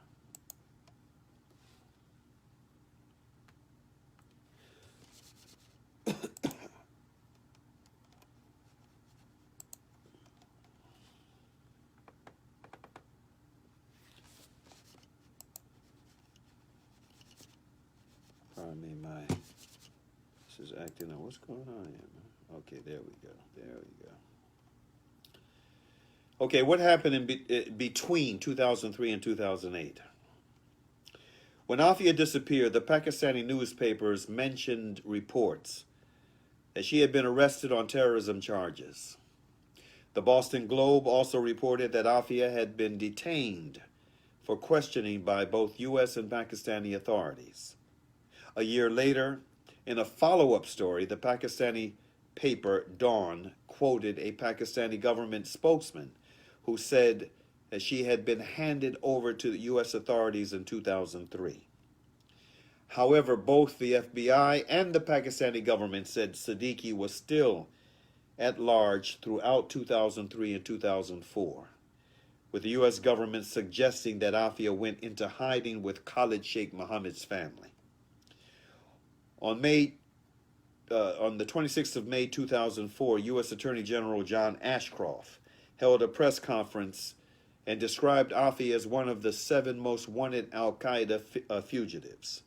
acting up. What's going on here, man? Okay, there we go. There we go. Okay, what happened between 2003 and 2008? When Aafia disappeared, the Pakistani newspapers mentioned reports that she had been arrested on terrorism charges. The Boston Globe also reported that Aafia had been detained for questioning by both U.S. and Pakistani authorities. A year later, in a follow-up story, the Pakistani paper Dawn quoted a Pakistani government spokesman who said that she had been handed over to the U.S. authorities in 2003. However, both the FBI and the Pakistani government said Siddiqui was still at large throughout 2003 and 2004, with the U.S. government suggesting that Aafia went into hiding with Khalid Sheikh Mohammed's family. On the 26th of May 2004, U.S. Attorney General John Ashcroft held a press conference and described Aafia as one of the 7 most wanted al-Qaeda fugitives.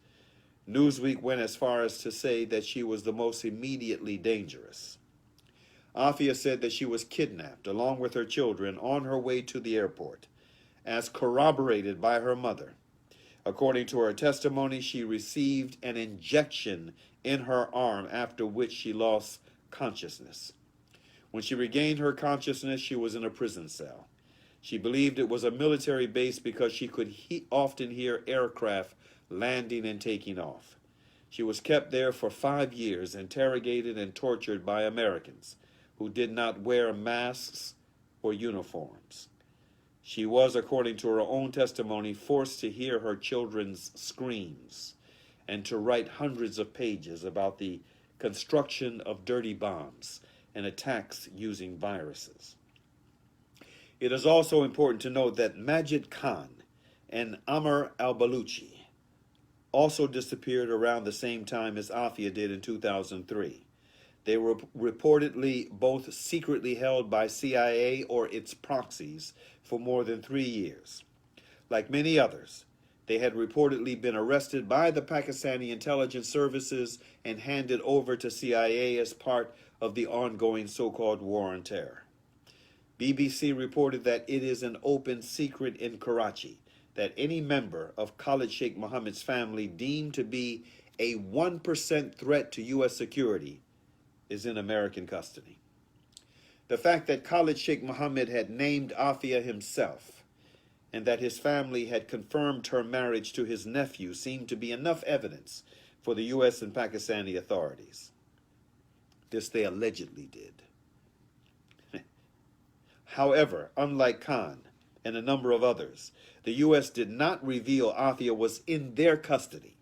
Newsweek went as far as to say that she was the most immediately dangerous. Aafia said that she was kidnapped along with her children on her way to the airport, as corroborated by her mother. According to her testimony, she received an injection in her arm, after which she lost consciousness. When she regained her consciousness, she was in a prison cell. She believed it was a military base because she could often hear aircraft landing and taking off. She was kept there for 5 years, interrogated and tortured by Americans who did not wear masks or uniforms. She was, according to her own testimony, forced to hear her children's screams and to write hundreds of pages about the construction of dirty bombs and attacks using viruses. It is also important to note that Majid Khan and Amr al-Baluchi also disappeared around the same time as Aafia did in 2003. They were reportedly both secretly held by CIA or its proxies for more than 3 years. Like many others, they had reportedly been arrested by the Pakistani intelligence services and handed over to CIA as part of the ongoing so-called war on terror. BBC reported that it is an open secret in Karachi that any member of Khalid Sheikh Mohammed's family deemed to be a 1% threat to U.S. security is in American custody. The fact that Khalid Sheikh Mohammed had named Aafia himself and that his family had confirmed her marriage to his nephew seemed to be enough evidence for the U.S. and Pakistani authorities. This they allegedly did. However, unlike Khan and a number of others, the U.S. did not reveal Aafia was in their custody.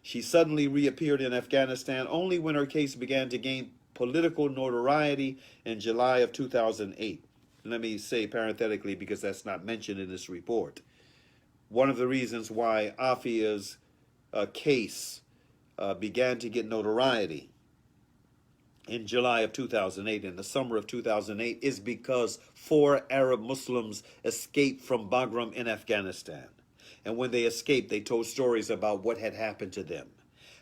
She suddenly reappeared in Afghanistan only when her case began to gain political notoriety in July of 2008. Let me say parenthetically, because that's not mentioned in this report, one of the reasons why Aafia's case began to get notoriety in July of 2008, in the summer of 2008, is because 4 Arab Muslims escaped from Bagram in Afghanistan. And when they escaped, they told stories about what had happened to them,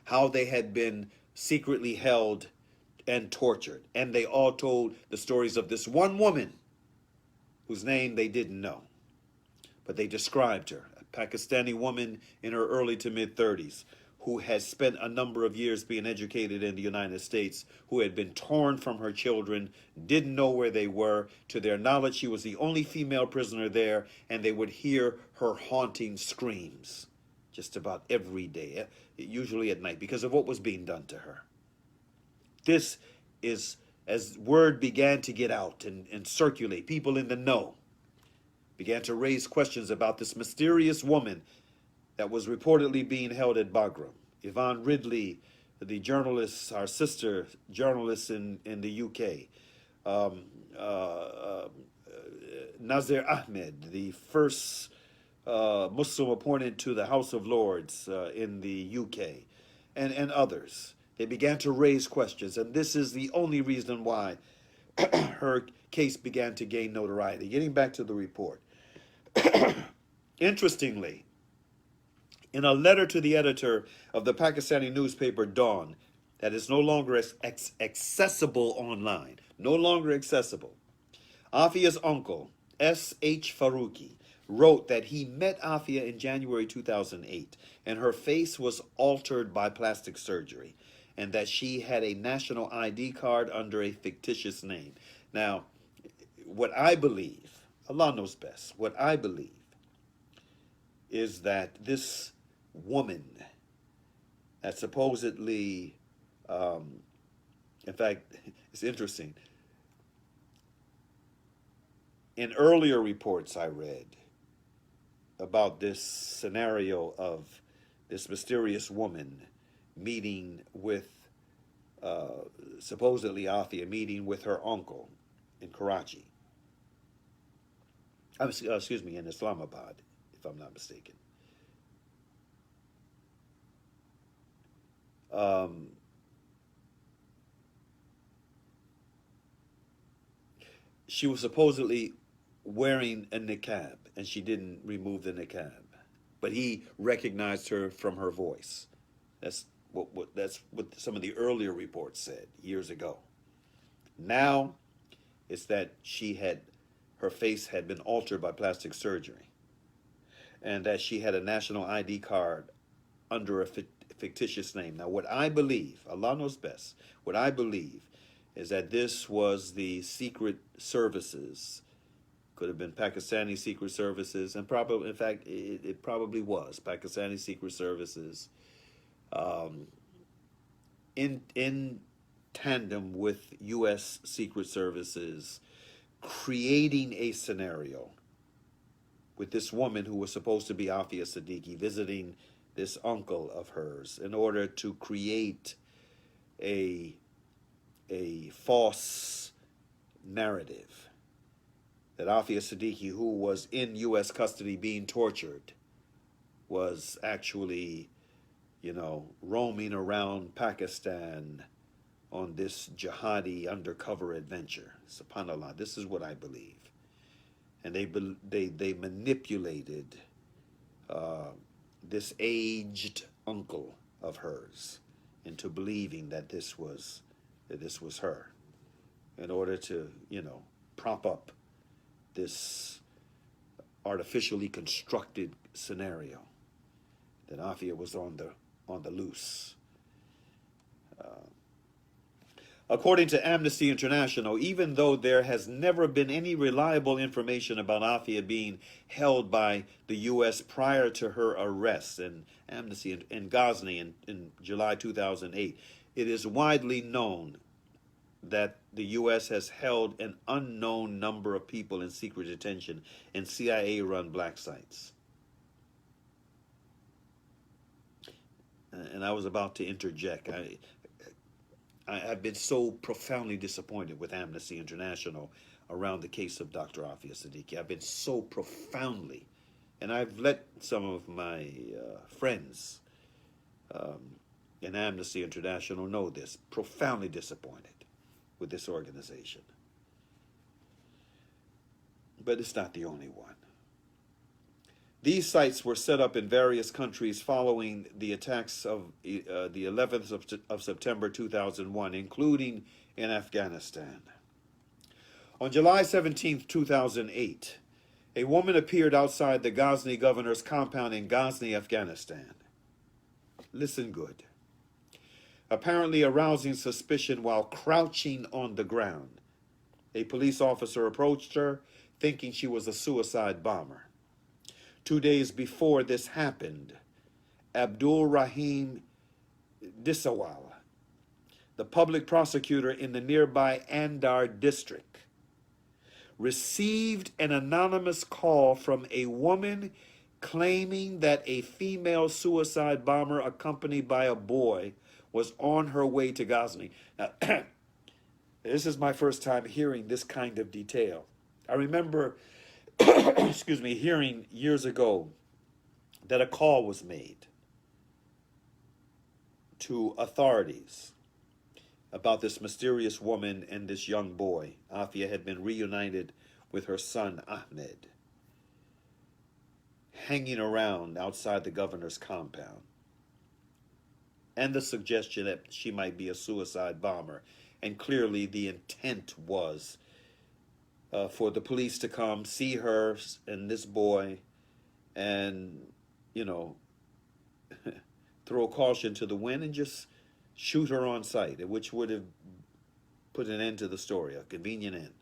how they had been secretly held and tortured. And they all told the stories of this one woman whose name they didn't know. But they described her, a Pakistani woman in her early to mid-30s, who had spent a number of years being educated in the United States, who had been torn from her children, didn't know where they were. To their knowledge, she was the only female prisoner there, and they would hear her haunting screams just about every day, usually at night, because of what was being done to her. This is, as word began to get out and circulate, people in the know began to raise questions about this mysterious woman that was reportedly being held at Bagram. Yvonne Ridley, the journalist, our sister journalist in the UK. Nazir Ahmed, the first Muslim appointed to the House of Lords in the UK, and others. They began to raise questions, and this is the only reason why her case began to gain notoriety. Getting back to the report. Interestingly, in a letter to the editor of the Pakistani newspaper Dawn, that is no longer accessible online. No longer accessible. Aafia's uncle, S.H. Faruqi, wrote that he met Aafia in January 2008 and her face was altered by plastic surgery and that she had a national ID card under a fictitious name. Now, what I believe, Allah knows best, what I believe is that this woman that supposedly, in fact, it's interesting. In earlier reports I read about this scenario of this mysterious woman meeting with, supposedly Aafia meeting with her uncle in Karachi. Excuse me, in Islamabad, if I'm not mistaken. She was supposedly wearing a niqab, and she didn't remove the niqab, but he recognized her from her voice. That's what some of the earlier reports said years ago. Now, it's that her face had been altered by plastic surgery, and that she had a national ID card under a fictitious name. Now, what I believe, Allah knows best, what I believe is that this was the secret services, could have been Pakistani secret services, and probably, in fact, it probably was Pakistani secret services, in tandem with U.S. secret services, creating a scenario with this woman who was supposed to be Aafia Siddiqui visiting this uncle of hers in order to create a false narrative that Aafia Siddiqui, who was in U.S. custody being tortured, was actually, roaming around Pakistan on this jihadi undercover adventure. SubhanAllah, this is what I believe. And they manipulated this aged uncle of hers into believing that this was her, in order to prop up this artificially constructed scenario that Aafia was on the loose. According to Amnesty International, even though there has never been any reliable information about Aafia being held by the U.S. prior to her arrest in Amnesty in Ghazni in July 2008, it is widely known that the U.S. has held an unknown number of people in secret detention in CIA-run black sites. And I was about to interject. I've been so profoundly disappointed with Amnesty International around the case of Dr. Aafia Siddiqui. I've been so profoundly, and I've let some of my friends in Amnesty International know this, profoundly disappointed with this organization. But it's not the only one. These sites were set up in various countries following the attacks of the 11th of September 2001, including in Afghanistan. On July 17, 2008, a woman appeared outside the Ghazni governor's compound in Ghazni, Afghanistan. Listen good. Apparently arousing suspicion while crouching on the ground. A police officer approached her, thinking she was a suicide bomber. 2 days before this happened, Abdul Rahim Disawal, the public prosecutor in the nearby Andar district, received an anonymous call from a woman claiming that a female suicide bomber accompanied by a boy was on her way to Ghazni. Now, this is my first time hearing this kind of detail. I remember excuse me, hearing years ago that a call was made to authorities about this mysterious woman and this young boy. Aafia had been reunited with her son Ahmed, hanging around outside the governor's compound. and the suggestion that she might be a suicide bomber. And clearly the intent was for the police to come see her and this boy and, you know, throw caution to the wind and just shoot her on sight, which would have put an end to the story, a convenient end.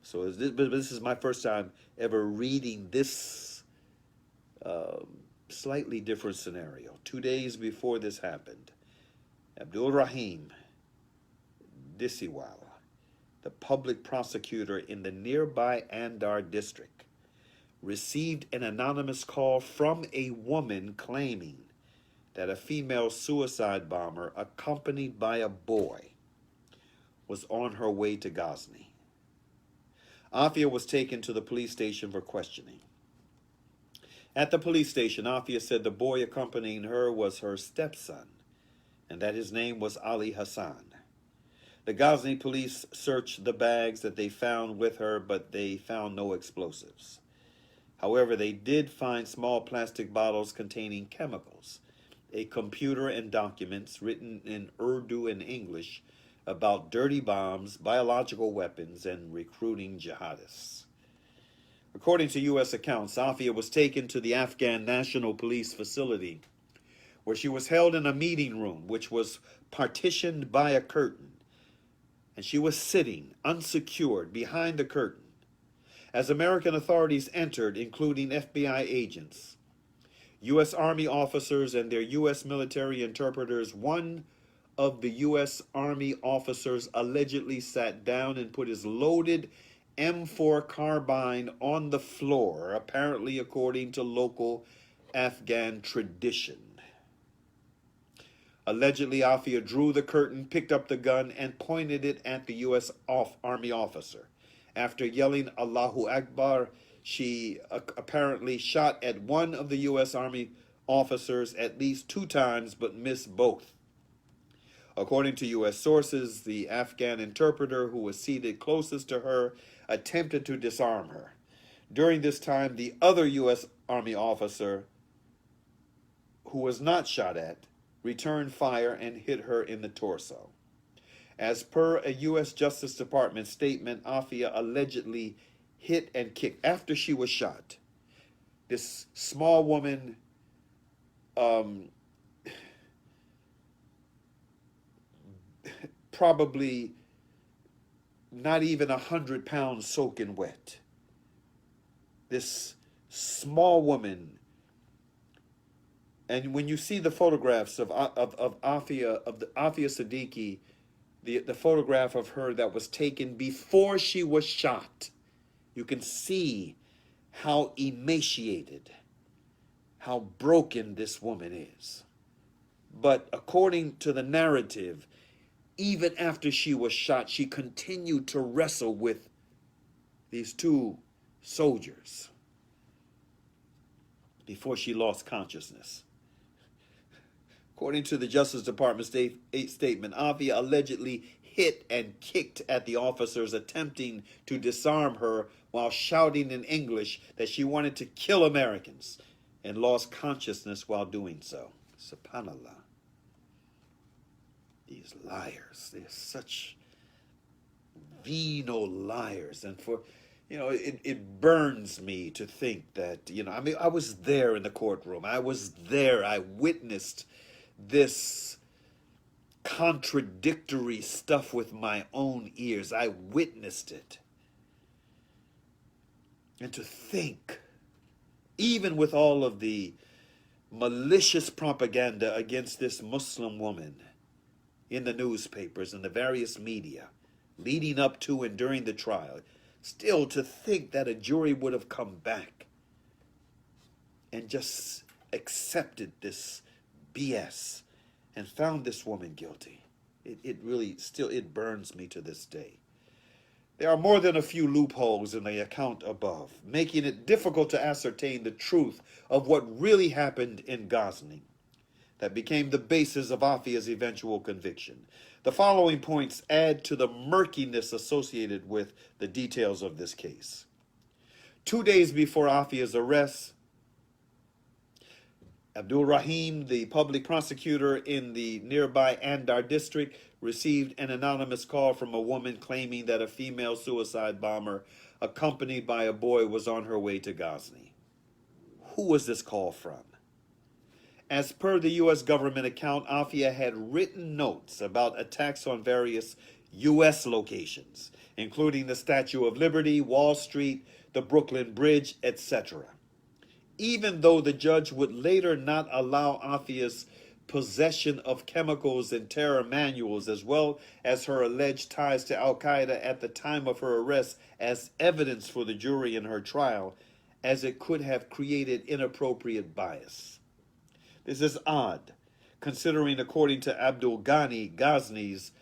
So this is my first time ever reading this slightly different scenario. 2 days before this happened, Abdul Rahim Disiwal, the public prosecutor in the nearby Andar district, received an anonymous call from a woman claiming that a female suicide bomber accompanied by a boy was on her way to Ghazni. Aafia was taken to the police station for questioning. At the police station, Aafia said the boy accompanying her was her stepson and that his name was Ali Hassan. The Ghazni police searched the bags that they found with her, but they found no explosives. However, they did find small plastic bottles containing chemicals, a computer and documents written in Urdu and English about dirty bombs, biological weapons, and recruiting jihadists. According to U.S. accounts, Aafia was taken to the Afghan National Police facility, where she was held in a meeting room which was partitioned by a curtain, and she was sitting unsecured behind the curtain. As American authorities entered, including FBI agents, U.S. Army officers, and their U.S. military interpreters, one of the U.S. Army officers allegedly sat down and put his loaded M4 carbine on the floor, apparently according to local Afghan tradition. Allegedly, Aafia drew the curtain, picked up the gun, and pointed it at the U.S. Army officer. After yelling Allahu Akbar, she apparently shot at one of the U.S. Army officers at least 2 times, but missed both. According to U.S. sources, the Afghan interpreter who was seated closest to her attempted to disarm her. During this time, the other U.S. Army officer, who was not shot at, returned fire and hit her in the torso. As per a U.S. Justice Department statement, Aafia allegedly hit and kicked after she was shot. This small woman, probably not even 100 pounds soaking wet. This small woman. And when you see the photographs of Aafia, of the Aafia Siddiqui, the photograph of her that was taken before she was shot, you can see how emaciated, how broken this woman is. But according to the narrative, even after she was shot, she continued to wrestle with these 2 soldiers before she lost consciousness. According to the Justice Department statement, Aafia allegedly hit and kicked at the officers attempting to disarm her while shouting in English that she wanted to kill Americans, and lost consciousness while doing so. SubhanAllah. These liars, they're such venal liars. And for, it burns me to think that, I was there in the courtroom. I was there. I witnessed this contradictory stuff with my own ears. I witnessed it. And to think, even with all of the malicious propaganda against this Muslim woman in the newspapers and the various media leading up to and during the trial, still to think that a jury would have come back and just accepted this BS and found this woman guilty. It really still, it burns me to this day. There are more than a few loopholes in the account above, making it difficult to ascertain the truth of what really happened in Ghazni that became the basis of Aafia's eventual conviction. The following points add to the murkiness associated with the details of this case. 2 days before Aafia's arrest, Abdul Rahim, the public prosecutor in the nearby Andar district, received an anonymous call from a woman claiming that a female suicide bomber accompanied by a boy was on her way to Ghazni. Who was this call from? As per the U.S. government account, Aafia had written notes about attacks on various U.S. locations, including the Statue of Liberty, Wall Street, the Brooklyn Bridge, etc. Even though the judge would later not allow Aafia's possession of chemicals and terror manuals, as well as her alleged ties to Al-Qaeda at the time of her arrest, as evidence for the jury in her trial, as it could have created inappropriate bias. This is odd, considering, according to Abdul Ghani, Ghazni's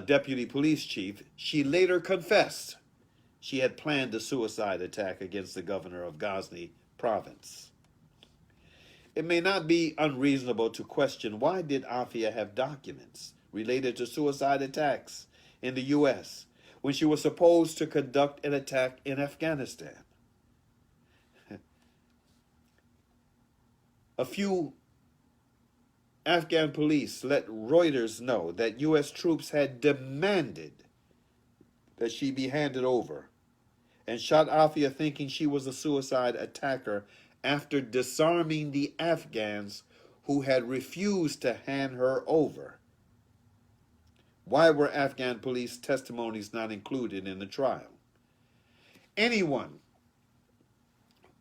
deputy police chief, she later confessed she had planned a suicide attack against the governor of Ghazni province. It may not be unreasonable to question, why did Aafia have documents related to suicide attacks in the U.S. when she was supposed to conduct an attack in Afghanistan? A few Afghan police let Reuters know that U.S. troops had demanded that she be handed over and shot Aafia thinking she was a suicide attacker after disarming the Afghans who had refused to hand her over. Why were Afghan police testimonies not included in the trial? Anyone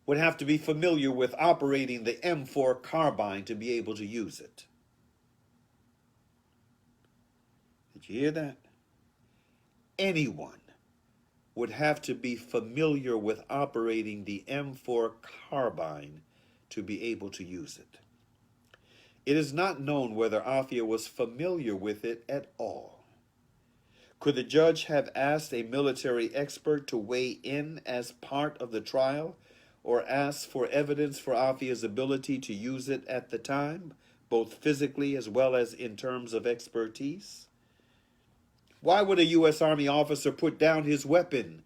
would have to be familiar with operating the M4 carbine to be able to use it. Did you hear that? Anyone would have to be familiar with operating the M4 carbine to be able to use it. It is not known whether Aafia was familiar with it at all. Could the judge have asked a military expert to weigh in as part of the trial, or asked for evidence for Aafia's ability to use it at the time, both physically as well as in terms of expertise? Why would a U.S. Army officer put down his weapon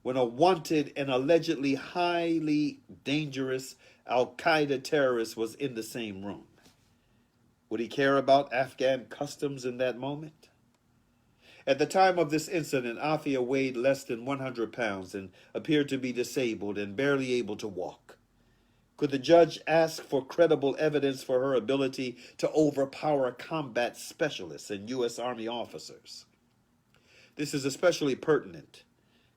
when a wanted and allegedly highly dangerous Al-Qaeda terrorist was in the same room? Would he care about Afghan customs in that moment? At the time of this incident, Aafia weighed less than 100 pounds and appeared to be disabled and barely able to walk. Could the judge ask for credible evidence for her ability to overpower combat specialists and U.S. Army officers? This is especially pertinent,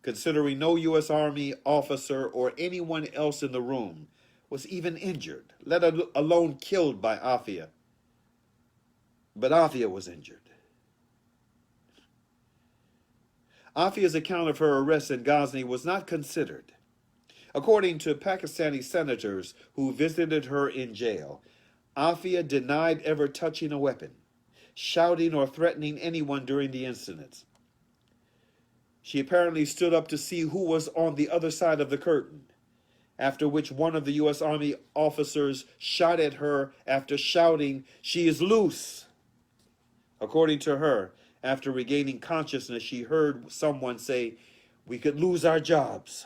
considering no U.S. Army officer or anyone else in the room was even injured, let alone killed by Aafia. But Aafia was injured. Aafia's account of her arrest in Ghazni was not considered. According to Pakistani senators who visited her in jail, Aafia denied ever touching a weapon, shouting or threatening anyone during the incidents. She apparently stood up to see who was on the other side of the curtain, after which one of the U.S. Army officers shot at her after shouting, "She is loose." According to her, after regaining consciousness, she heard someone say, "We could lose our jobs."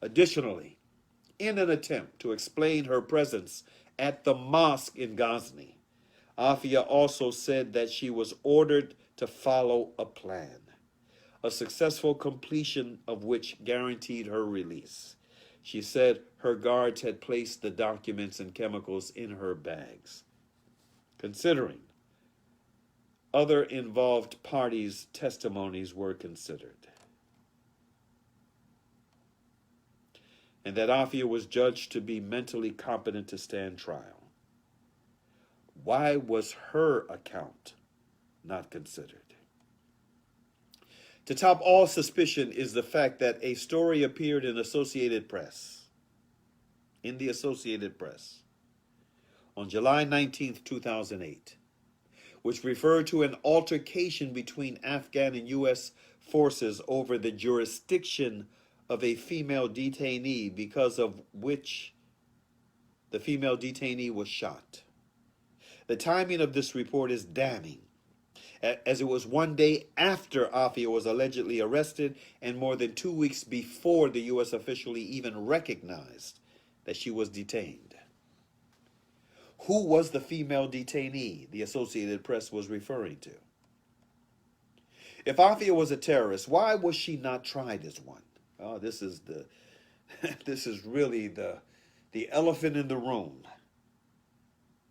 Additionally, in an attempt to explain her presence at the mosque in Ghazni, Aafia also said that she was ordered to follow a plan, a successful completion of which guaranteed her release. She said her guards had placed the documents and chemicals in her bags. Considering other involved parties' testimonies were considered, and that Aafia was judged to be mentally competent to stand trial, why was her account not considered? To top all suspicion is the fact that a story appeared in the Associated Press, on July 19th, 2008, which referred to an altercation between Afghan and U.S. forces over the jurisdiction of a female detainee, because of which the female detainee was shot. The timing of this report is damning, as it was one day after Aafia was allegedly arrested and more than 2 weeks before the U.S. officially even recognized that she was detained. Who was the female detainee the Associated Press was referring to? If Aafia was a terrorist, why was she not tried as one? Oh, this is the this is really the elephant in the room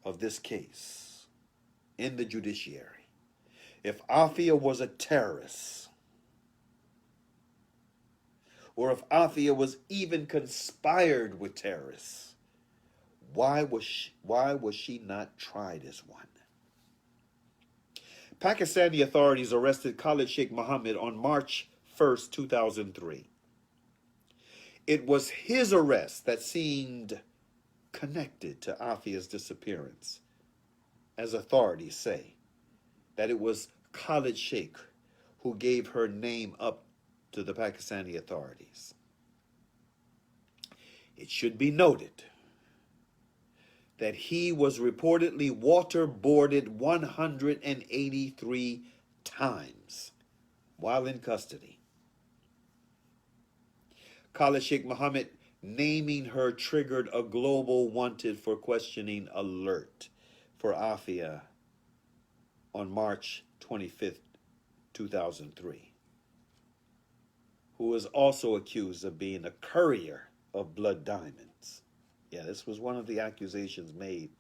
of this case in the judiciary. If Aafia was a terrorist, or if Aafia was even conspired with terrorists, why was she not tried as one? Pakistani authorities arrested Khalid Sheikh Mohammed on March 1st, 2003. It was his arrest that seemed connected to Aafia's disappearance, as authorities say, that it was Khalid Sheikh who gave her name up to the Pakistani authorities. It should be noted that he was reportedly waterboarded 183 times while in custody. Khalid Sheikh Mohammed naming her triggered a global wanted for questioning alert for Aafia on March 25th, 2003, who was also accused of being a courier of blood diamonds. Yeah, this was one of the accusations made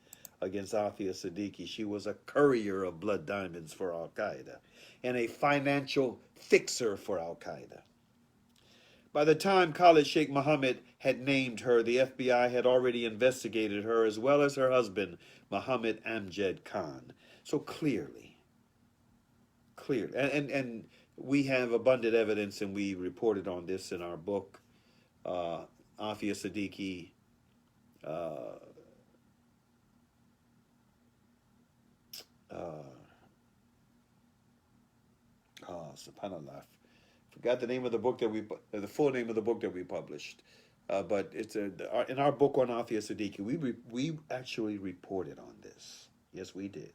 against Aafia Siddiqui. She was a courier of blood diamonds for Al-Qaeda and a financial fixer for Al-Qaeda. By the time Khalid Sheikh Mohammed had named her, the FBI had already investigated her as well as her husband, Mohammed Amjad Khan. So clearly, and we have abundant evidence, and we reported on this in our book, Aafia Siddiqui, subhanallah, forgot the name of the book that the full name of the book that we published, but it's in our book on Aafia Siddiqui. We actually reported on this. Yes, we did.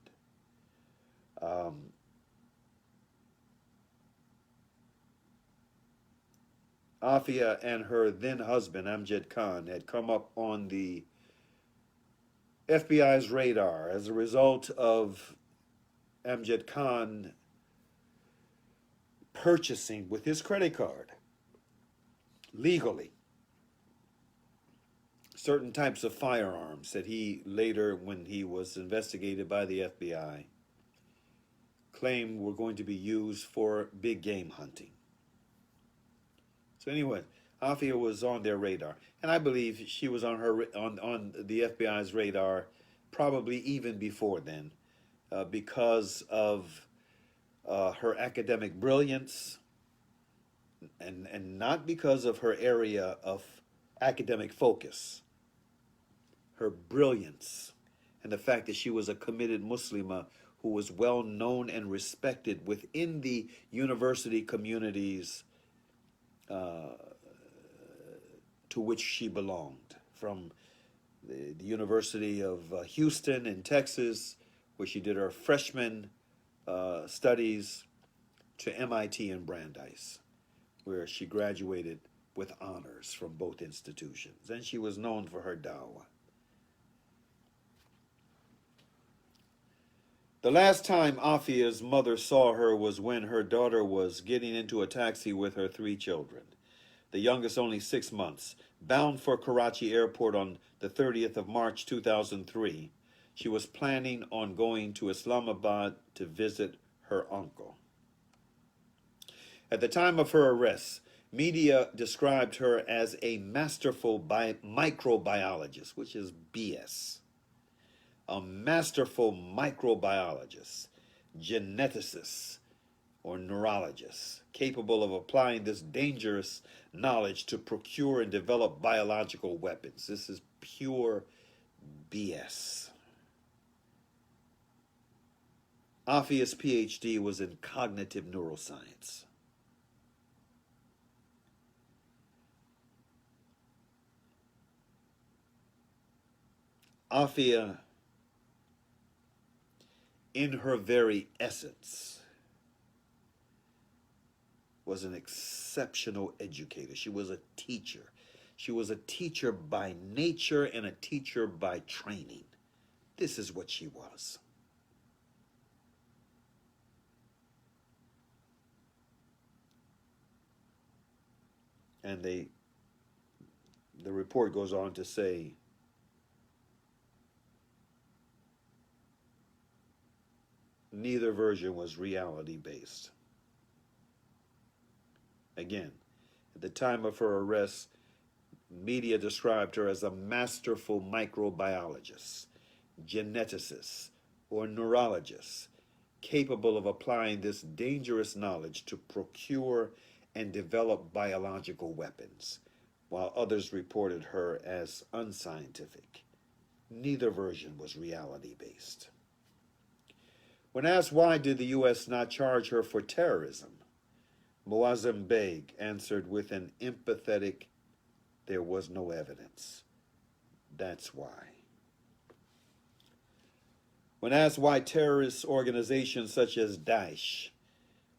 Aafia and her then husband Amjad Khan had come up on the FBI's radar as a result of Amjad Khan purchasing with his credit card legally certain types of firearms that he later, when he was investigated by the FBI, claimed were going to be used for big game hunting. So anyway, Aafia was on their radar, and I believe she was on the FBI's radar probably even before then, because of her academic brilliance, and not because of her area of academic focus. Her brilliance and the fact that she was a committed Muslimah who was well known and respected within the university communities to which she belonged, from the University of Houston in Texas, where she did her freshman studies, to MIT in Brandeis, where she graduated with honors from both institutions. And she was known for her dawah. The last time Aafia's mother saw her was when her daughter was getting into a taxi with her 3 children, the youngest only 6 months, bound for Karachi airport on the 30th of March 2003. She was planning on going to Islamabad to visit her uncle. At the time of her arrest, media described her as a masterful microbiologist, which is BS. A masterful microbiologist, geneticist, or neurologist, capable of applying this dangerous knowledge to procure and develop biological weapons. This is pure BS. Aafia's PhD was in cognitive neuroscience. Aafia, in her very essence, was an exceptional educator. She was a teacher. She was a teacher by nature and a teacher by training. this is what she was. And the report goes on to say, neither version was reality-based. Again, at the time of her arrest, media described her as a masterful microbiologist, geneticist, or neurologist, capable of applying this dangerous knowledge to procure and develop biological weapons, while others reported her as unscientific. Neither version was reality-based. When asked why did the U.S. not charge her for terrorism, Muazzam Beg answered with an empathetic, "There was no evidence. That's why." When asked why terrorist organizations such as Daesh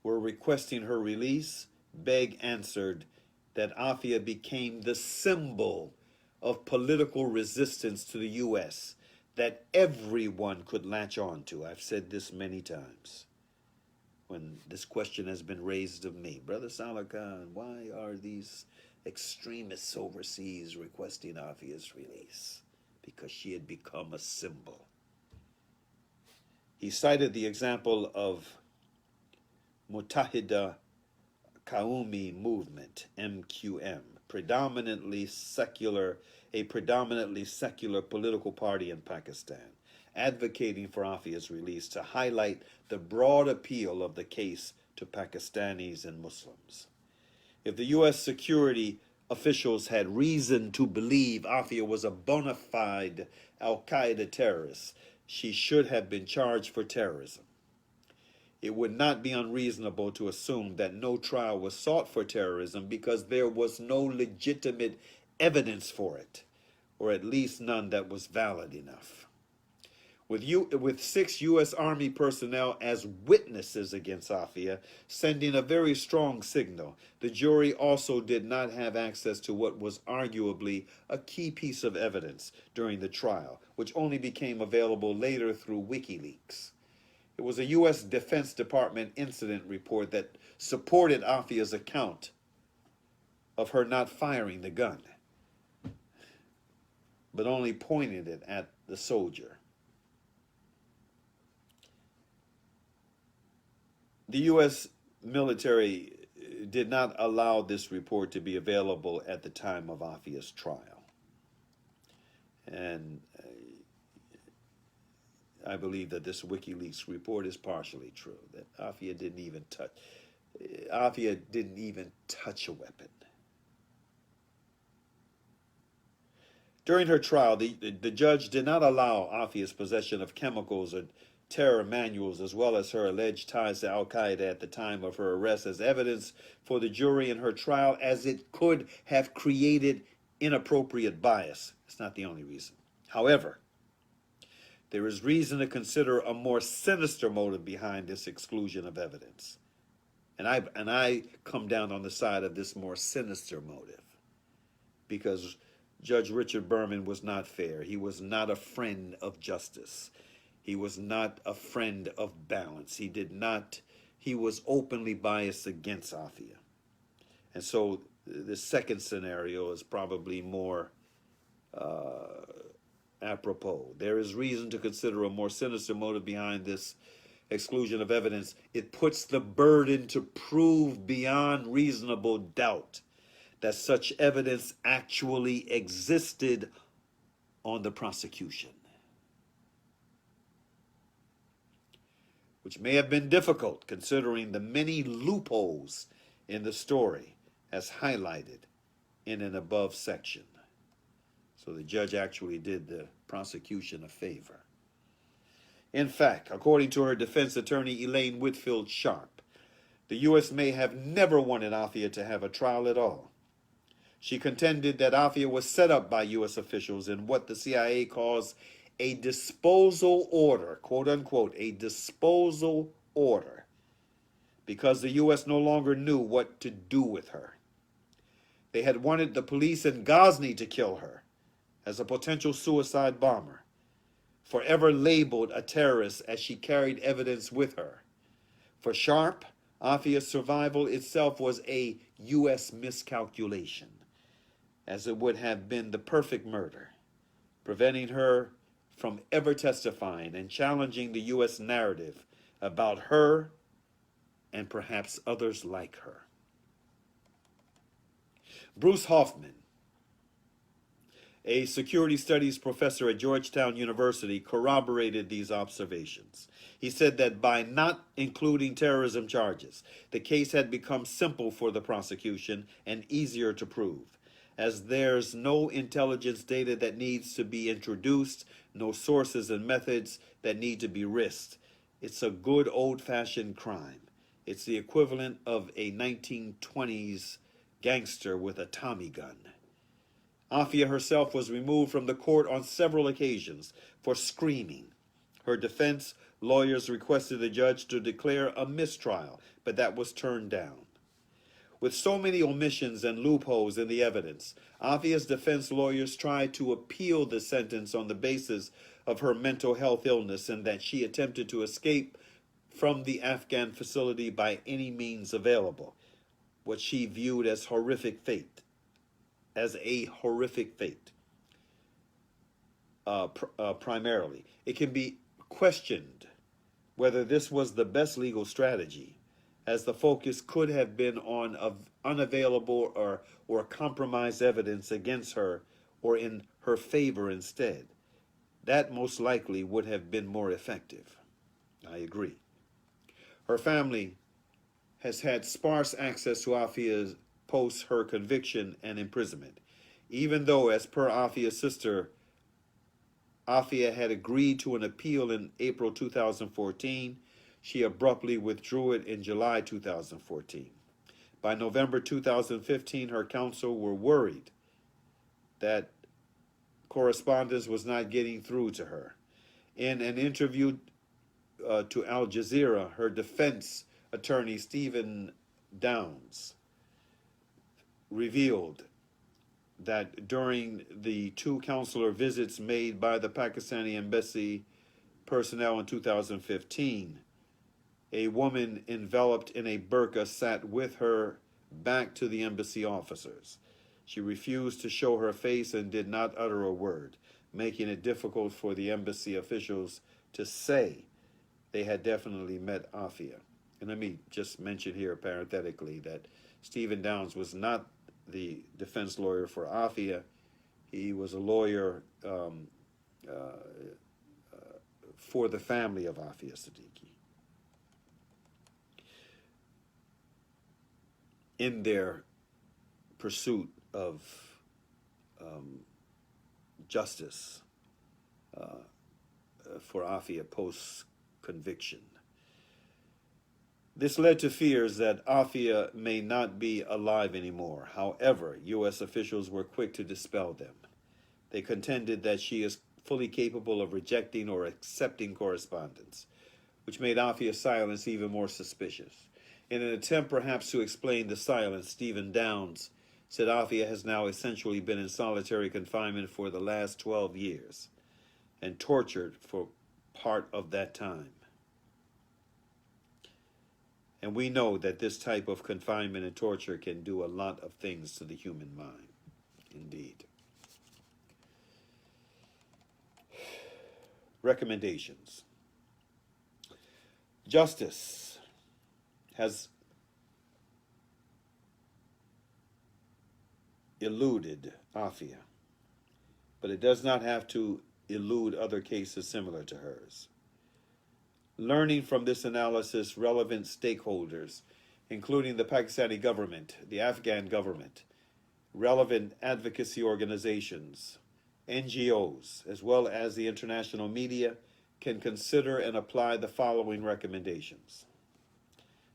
were requesting her release, Beg answered that Aafia became the symbol of political resistance to the U.S. that everyone could latch on to. I've said this many times when this question has been raised of me. Brother Saalakhan, why are these extremists overseas requesting Aafia's release? Because she had become a symbol. He cited the example of Mutahida Qaumi Movement, MQM, a predominantly secular political party in Pakistan, advocating for Aafia's release to highlight the broad appeal of the case to Pakistanis and Muslims. If the U.S. security officials had reason to believe Aafia was a bona fide al-Qaeda terrorist, she should have been charged for terrorism. It would not be unreasonable to assume that no trial was sought for terrorism because there was no legitimate evidence for it, or at least none that was valid enough. With 6 U.S. Army personnel as witnesses against Aafia, sending a very strong signal, the jury also did not have access to what was arguably a key piece of evidence during the trial, which only became available later through WikiLeaks. It was a U.S. Defense Department incident report that supported Aafia's account of her not firing the gun, but only pointed it at the soldier. The U.S. military did not allow this report to be available at the time of Aafia's trial. And I believe that this WikiLeaks report is partially true, that Aafia didn't even touch a weapon. During her trial, the judge did not allow Aafia's possession of chemicals or terror manuals, as well as her alleged ties to al-Qaeda at the time of her arrest, as evidence for the jury in her trial, as it could have created inappropriate bias. It's not the only reason. However, there is reason to consider a more sinister motive behind this exclusion of evidence. And I come down on the side of this more sinister motive, because Judge Richard Berman was not fair. He was not a friend of justice. He was not a friend of balance. He was openly biased against Aafia. And so the second scenario is probably more apropos. There is reason to consider a more sinister motive behind this exclusion of evidence. It puts the burden to prove beyond reasonable doubt that such evidence actually existed on the prosecution, which may have been difficult considering the many loopholes in the story as highlighted in an above section. So the judge actually did the prosecution a favor. In fact, according to her defense attorney, Elaine Whitfield Sharp, the U.S. may have never wanted Aafia to have a trial at all. She contended that Aafia was set up by U.S. officials in what the CIA calls a disposal order, quote unquote, a disposal order, because the U.S. no longer knew what to do with her. They had wanted the police in Ghazni to kill her as a potential suicide bomber. forever labeled a terrorist as she carried evidence with her. For Sharp, Aafia's survival itself was a U.S. miscalculation, as it would have been the perfect murder, preventing her from ever testifying and challenging the U.S. narrative about her and perhaps others like her. Bruce Hoffman, a security studies professor at Georgetown University, corroborated these observations. He said that by not including terrorism charges, the case had become simple for the prosecution and easier to prove, as there's no intelligence data that needs to be introduced, no sources and methods that need to be risked. It's a good old-fashioned crime. It's the equivalent of a 1920s gangster with a Tommy gun. Aafia herself was removed from the court on several occasions for screaming. Her defense lawyers requested the judge to declare a mistrial, but that was turned down. With so many omissions and loopholes in the evidence, Aafia's defense lawyers tried to appeal the sentence on the basis of her mental health illness and that she attempted to escape from the Afghan facility by any means available, what she viewed as horrific fate. Primarily. It can be questioned whether this was the best legal strategy, as the focus could have been on unavailable or compromised evidence against her or in her favor instead. That most likely would have been more effective. I agree. Her family has had sparse access to Aafia's post her conviction and imprisonment, even though, as per Aafia's sister, Aafia had agreed to an appeal in April 2014. She abruptly withdrew it in July 2014. By November 2015, her counsel were worried that correspondence was not getting through to her. In an interview to Al Jazeera, her defense attorney, Stephen Downs, revealed that during the two consular visits made by the Pakistani embassy personnel in 2015, a woman enveloped in a burqa sat with her back to the embassy officers. She refused to show her face and did not utter a word, making it difficult for the embassy officials to say they had definitely met Aafia. And let me just mention here parenthetically that Stephen Downs was not the defense lawyer for Aafia. He was a lawyer for the family of Aafia Siddiqui in their pursuit of justice for Aafia post-conviction. This led to fears that Aafia may not be alive anymore. However, U.S. officials were quick to dispel them. They contended that she is fully capable of rejecting or accepting correspondence, which made Aafia's silence even more suspicious. In an attempt perhaps to explain the silence, Stephen Downs said Aafia has now essentially been in solitary confinement for the last 12 years and tortured for part of that time. And we know that this type of confinement and torture can do a lot of things to the human mind. Indeed. Recommendations. Justice has eluded Aafia, but it does not have to elude other cases similar to hers. Learning from this analysis, relevant stakeholders, including the Pakistani government, the Afghan government, relevant advocacy organizations, NGOs, as well as the international media, can consider and apply the following recommendations.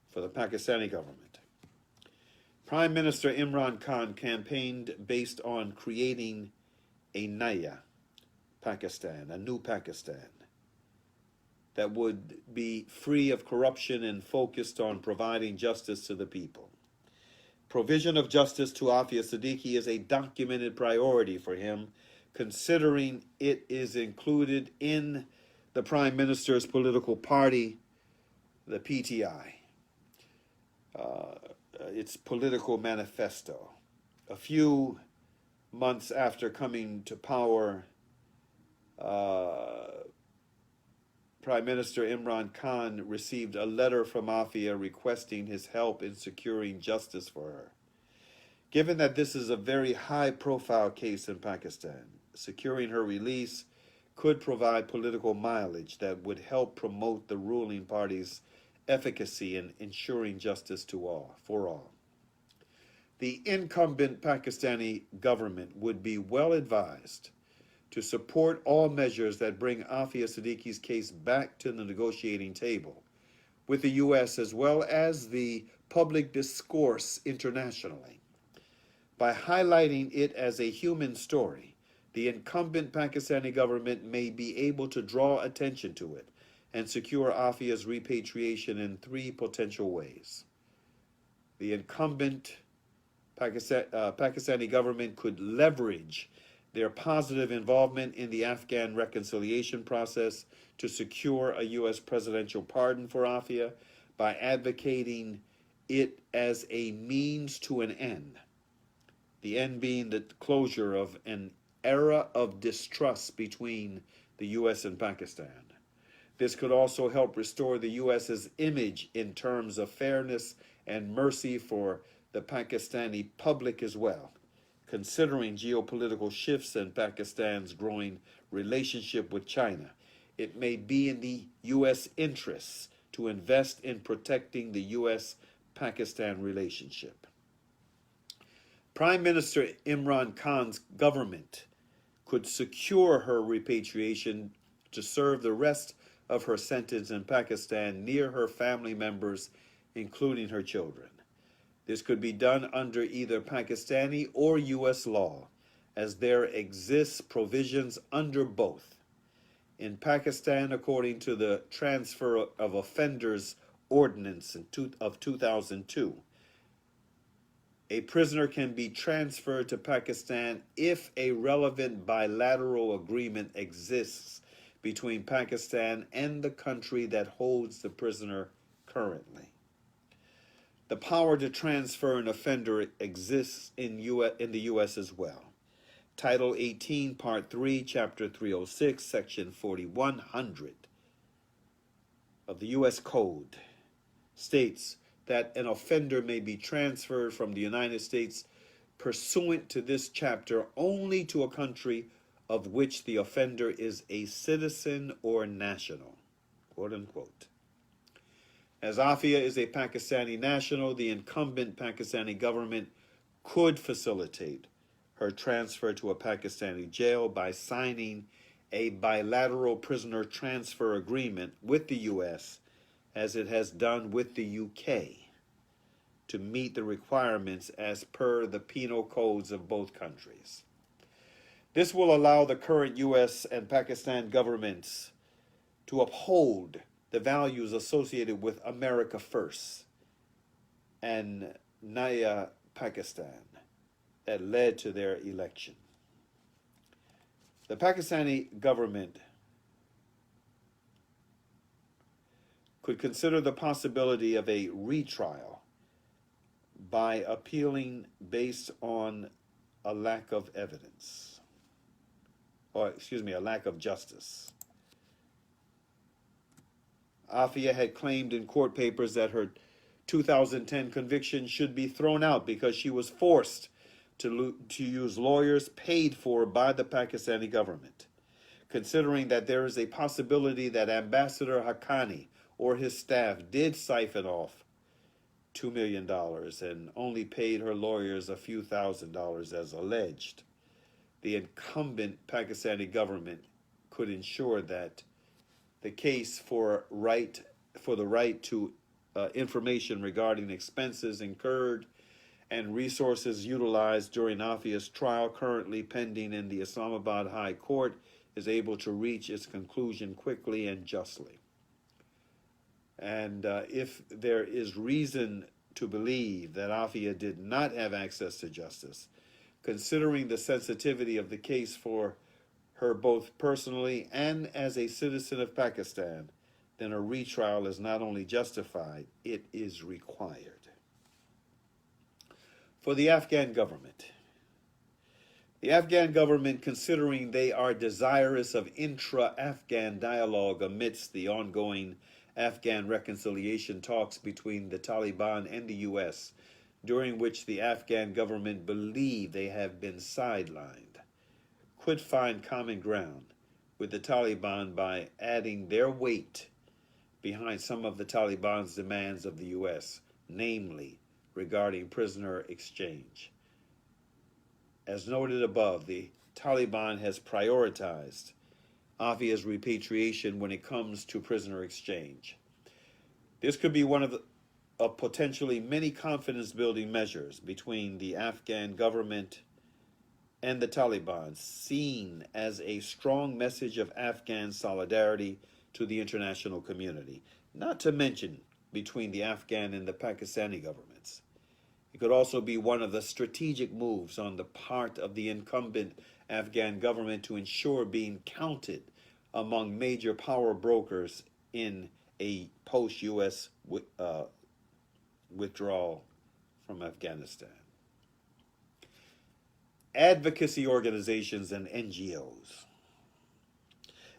For the Pakistani government, Prime Minister Imran Khan campaigned based on creating a Naya Pakistan, a new Pakistan, that would be free of corruption and focused on providing justice to the people. Provision of justice to Aafia Siddiqui is a documented priority for him, considering it is included in the Prime Minister's political party, the PTI, its political manifesto. A few months after coming to power, Prime Minister Imran Khan received a letter from Aafia requesting his help in securing justice for her. Given that this is a very high-profile case in Pakistan, securing her release could provide political mileage that would help promote the ruling party's efficacy in ensuring justice for all. The incumbent Pakistani government would be well advised to support all measures that bring Aafia Siddiqui's case back to the negotiating table with the U.S. as well as the public discourse internationally. By highlighting it as a human story, the incumbent Pakistani government may be able to draw attention to it and secure Aafia's repatriation in three potential ways. The incumbent Pakistani government could leverage their positive involvement in the Afghan reconciliation process to secure a U.S. presidential pardon for Aafia by advocating it as a means to an end. The end being the closure of an era of distrust between the U.S. and Pakistan. This could also help restore the U.S.'s image in terms of fairness and mercy for the Pakistani public as well, considering geopolitical shifts and Pakistan's growing relationship with China. It may be in the U.S. interests to invest in protecting the U.S.-Pakistan relationship. Prime Minister Imran Khan's government could secure her repatriation to serve the rest of her sentence in Pakistan near her family members, including her children. This could be done under either Pakistani or U.S. law, as there exists provisions under both. In Pakistan, according to the Transfer of Offenders Ordinance of 2002, a prisoner can be transferred to Pakistan if a relevant bilateral agreement exists between Pakistan and the country that holds the prisoner currently. The power to transfer an offender exists in the U.S. as well. Title 18, Part 3, Chapter 306, Section 4100 of the U.S. Code states that an offender may be transferred from the United States pursuant to this chapter only to a country of which the offender is a citizen or national, quote unquote. As Aafia is a Pakistani national, the incumbent Pakistani government could facilitate her transfer to a Pakistani jail by signing a bilateral prisoner transfer agreement with the U.S., as it has done with the UK, to meet the requirements as per the penal codes of both countries. This will allow the current U.S. and Pakistan governments to uphold the values associated with America First and Naya Pakistan that led to their election. The Pakistani government could consider the possibility of a retrial by appealing based on a lack of evidence, a lack of justice. Aafia had claimed in court papers that her 2010 conviction should be thrown out because she was forced to use lawyers paid for by the Pakistani government, considering that there is a possibility that Ambassador Haqqani or his staff did siphon off $2 million and only paid her lawyers a few $1,000s as alleged. The incumbent Pakistani government could ensure that the case for the right to information regarding expenses incurred and resources utilized during Aafia's trial currently pending in the Islamabad High Court is able to reach its conclusion quickly and justly. And if there is reason to believe that Aafia did not have access to justice, Considering the sensitivity of the case for her both personally and as a citizen of Pakistan, then a retrial is not only justified, it is required. For the Afghan government, considering they are desirous of intra-Afghan dialogue amidst the ongoing Afghan reconciliation talks between the Taliban and the U.S., during which the Afghan government believe they have been sidelined, could find common ground with the Taliban by adding their weight behind some of the Taliban's demands of the U.S., namely regarding prisoner exchange. As noted above, the Taliban has prioritized Aafia's repatriation when it comes to prisoner exchange. This could be one of potentially many confidence-building measures between the Afghan government and the Taliban, seen as a strong message of Afghan solidarity to the international community, not to mention between the Afghan and the Pakistani governments. It could also be one of the strategic moves on the part of the incumbent Afghan government to ensure being counted among major power brokers in a post-U.S. withdrawal from Afghanistan. Advocacy organizations and NGOs.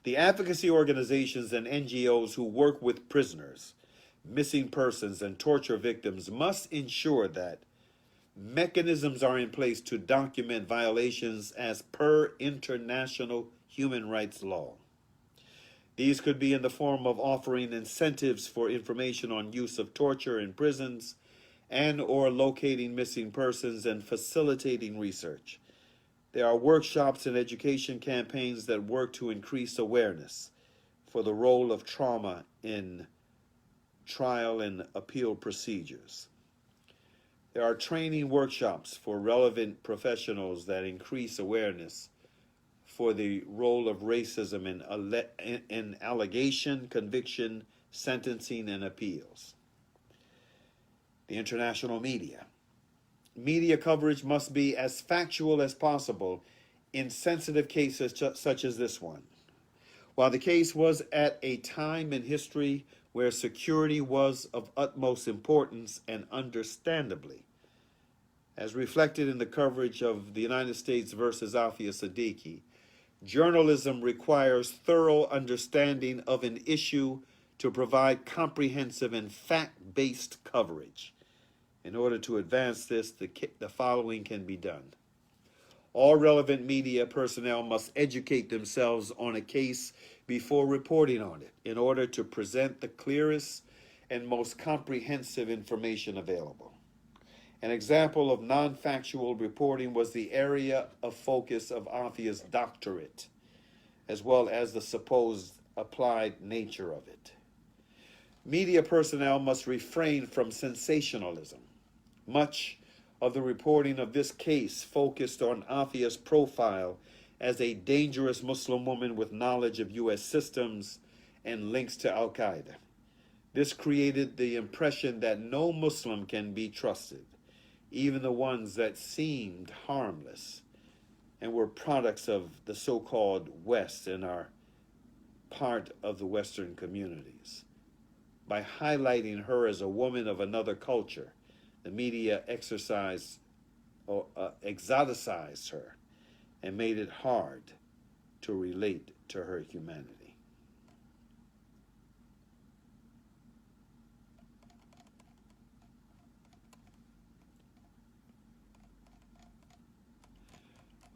The advocacy organizations and NGOs who work with prisoners, missing persons, and torture victims must ensure that mechanisms are in place to document violations as per international human rights law. These could be in the form of offering incentives for information on use of torture in prisons and or locating missing persons and facilitating research. There are workshops and education campaigns that work to increase awareness for the role of trauma in trial and appeal procedures. There are training workshops for relevant professionals that increase awareness for the role of racism in allegation, conviction, sentencing, and appeals. The international media. Media coverage must be as factual as possible in sensitive cases such as this one. While the case was at a time in history where security was of utmost importance, and understandably, as reflected in the coverage of the United States versus Aafia Siddiqui, journalism requires thorough understanding of an issue to provide comprehensive and fact-based coverage. In order to advance this, the following can be done. All relevant media personnel must educate themselves on a case before reporting on it in order to present the clearest and most comprehensive information available. An example of non-factual reporting was the area of focus of Aafia's doctorate, as well as the supposed applied nature of it. Media personnel must refrain from sensationalism. Much of the reporting of this case focused on Aafia's profile as a dangerous Muslim woman with knowledge of U.S. systems and links to Al-Qaeda. This created the impression that no Muslim can be trusted, even the ones that seemed harmless and were products of the so-called West and are part of the Western communities. By highlighting her as a woman of another culture, the media exoticized her and made it hard to relate to her humanity.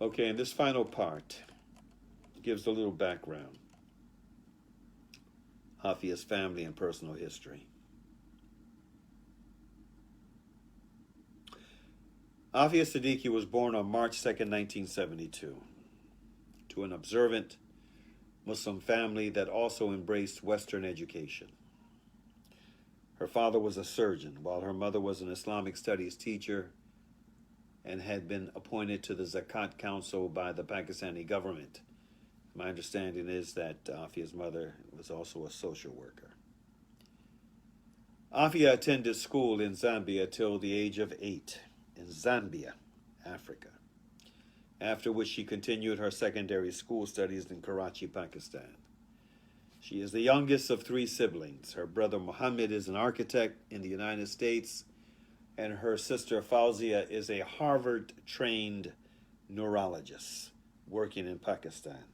Okay, and this final part gives a little background. Aafia's family and personal history. Aafia Siddiqui was born on March 2nd, 1972, to an observant Muslim family that also embraced Western education. Her father was a surgeon, while her mother was an Islamic studies teacher and had been appointed to the Zakat Council by the Pakistani government. My understanding is that Aafia's mother was also a social worker. Aafia attended school in Zambia till the age of 8, in Zambia, Africa. after which she continued her secondary school studies in Karachi, Pakistan. She is the youngest of three siblings. Her brother Muhammad is an architect in the United States, and her sister Fauzia is a Harvard-trained neurologist working in Pakistan.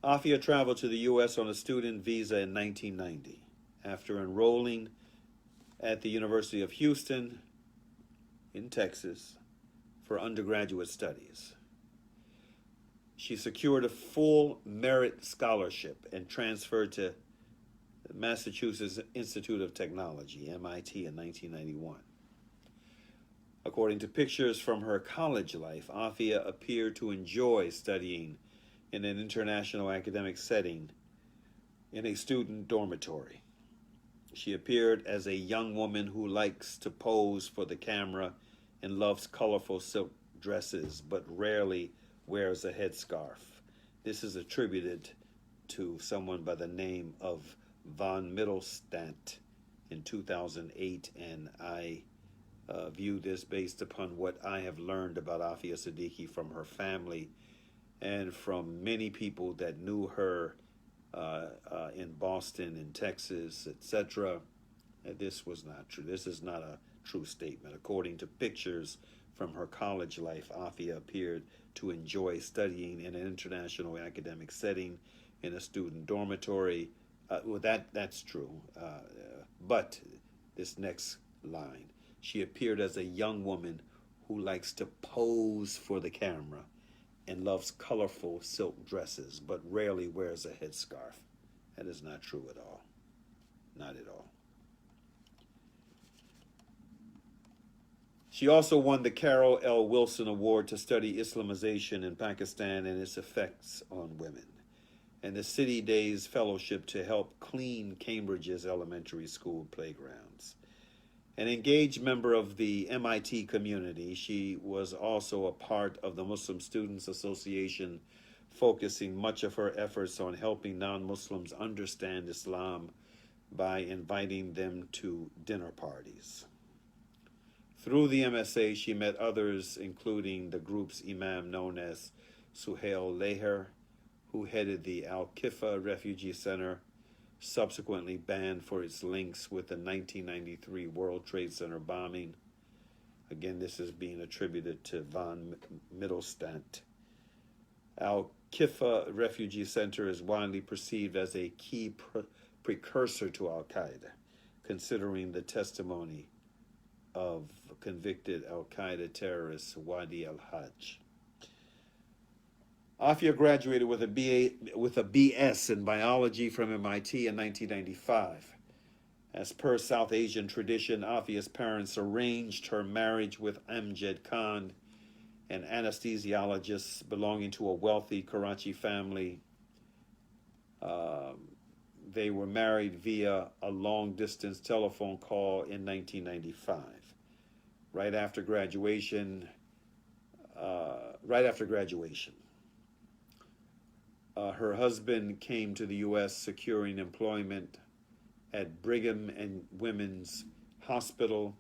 Aafia traveled to the U.S. on a student visa in 1990 after enrolling at the University of Houston in Texas for undergraduate studies. She secured a full merit scholarship and transferred to the Massachusetts Institute of Technology, MIT, in 1991. According to pictures from her college life, Aafia appeared to enjoy studying in an international academic setting in a student dormitory. She appeared as a young woman who likes to pose for the camera and loves colorful silk dresses, but rarely wears a headscarf. This is attributed to someone by the name of von Mittelstadt in 2008, and I view this based upon what I have learned about Aafia Siddiqui from her family and from many people that knew her in Boston, in Texas, etc. This was not true. This is not a true statement. According to pictures from her college life, Aafia appeared to enjoy studying in an international academic setting in a student dormitory. That's true. But this next line, she appeared as a young woman who likes to pose for the camera and loves colorful silk dresses, but rarely wears a headscarf. That is not true at all. Not at all. She also won the Carol L. Wilson Award to study Islamization in Pakistan and its effects on women, and the City Days Fellowship to help clean Cambridge's elementary school playgrounds. An engaged member of the MIT community, she was also a part of the Muslim Students Association, focusing much of her efforts on helping non-Muslims understand Islam by inviting them to dinner parties. Through the MSA, she met others, including the group's imam known as Suhail Leher, who headed the Al-Kifa Refugee Center, subsequently banned for its links with the 1993 World Trade Center bombing. Again, this is being attributed to von Mittelstadt. Al-Kifa Refugee Center is widely perceived as a key precursor to Al-Qaeda, considering the testimony of convicted Al-Qaeda terrorist Wadi al-Hajj. Aafia graduated with a BS in biology from MIT in 1995. As per South Asian tradition, Aafia's parents arranged her marriage with Amjad Khan, an anesthesiologist belonging to a wealthy Karachi family. They were married via a long-distance telephone call in 1995. Right after graduation, her husband came to the U.S. securing employment at Brigham and Women's Hospital.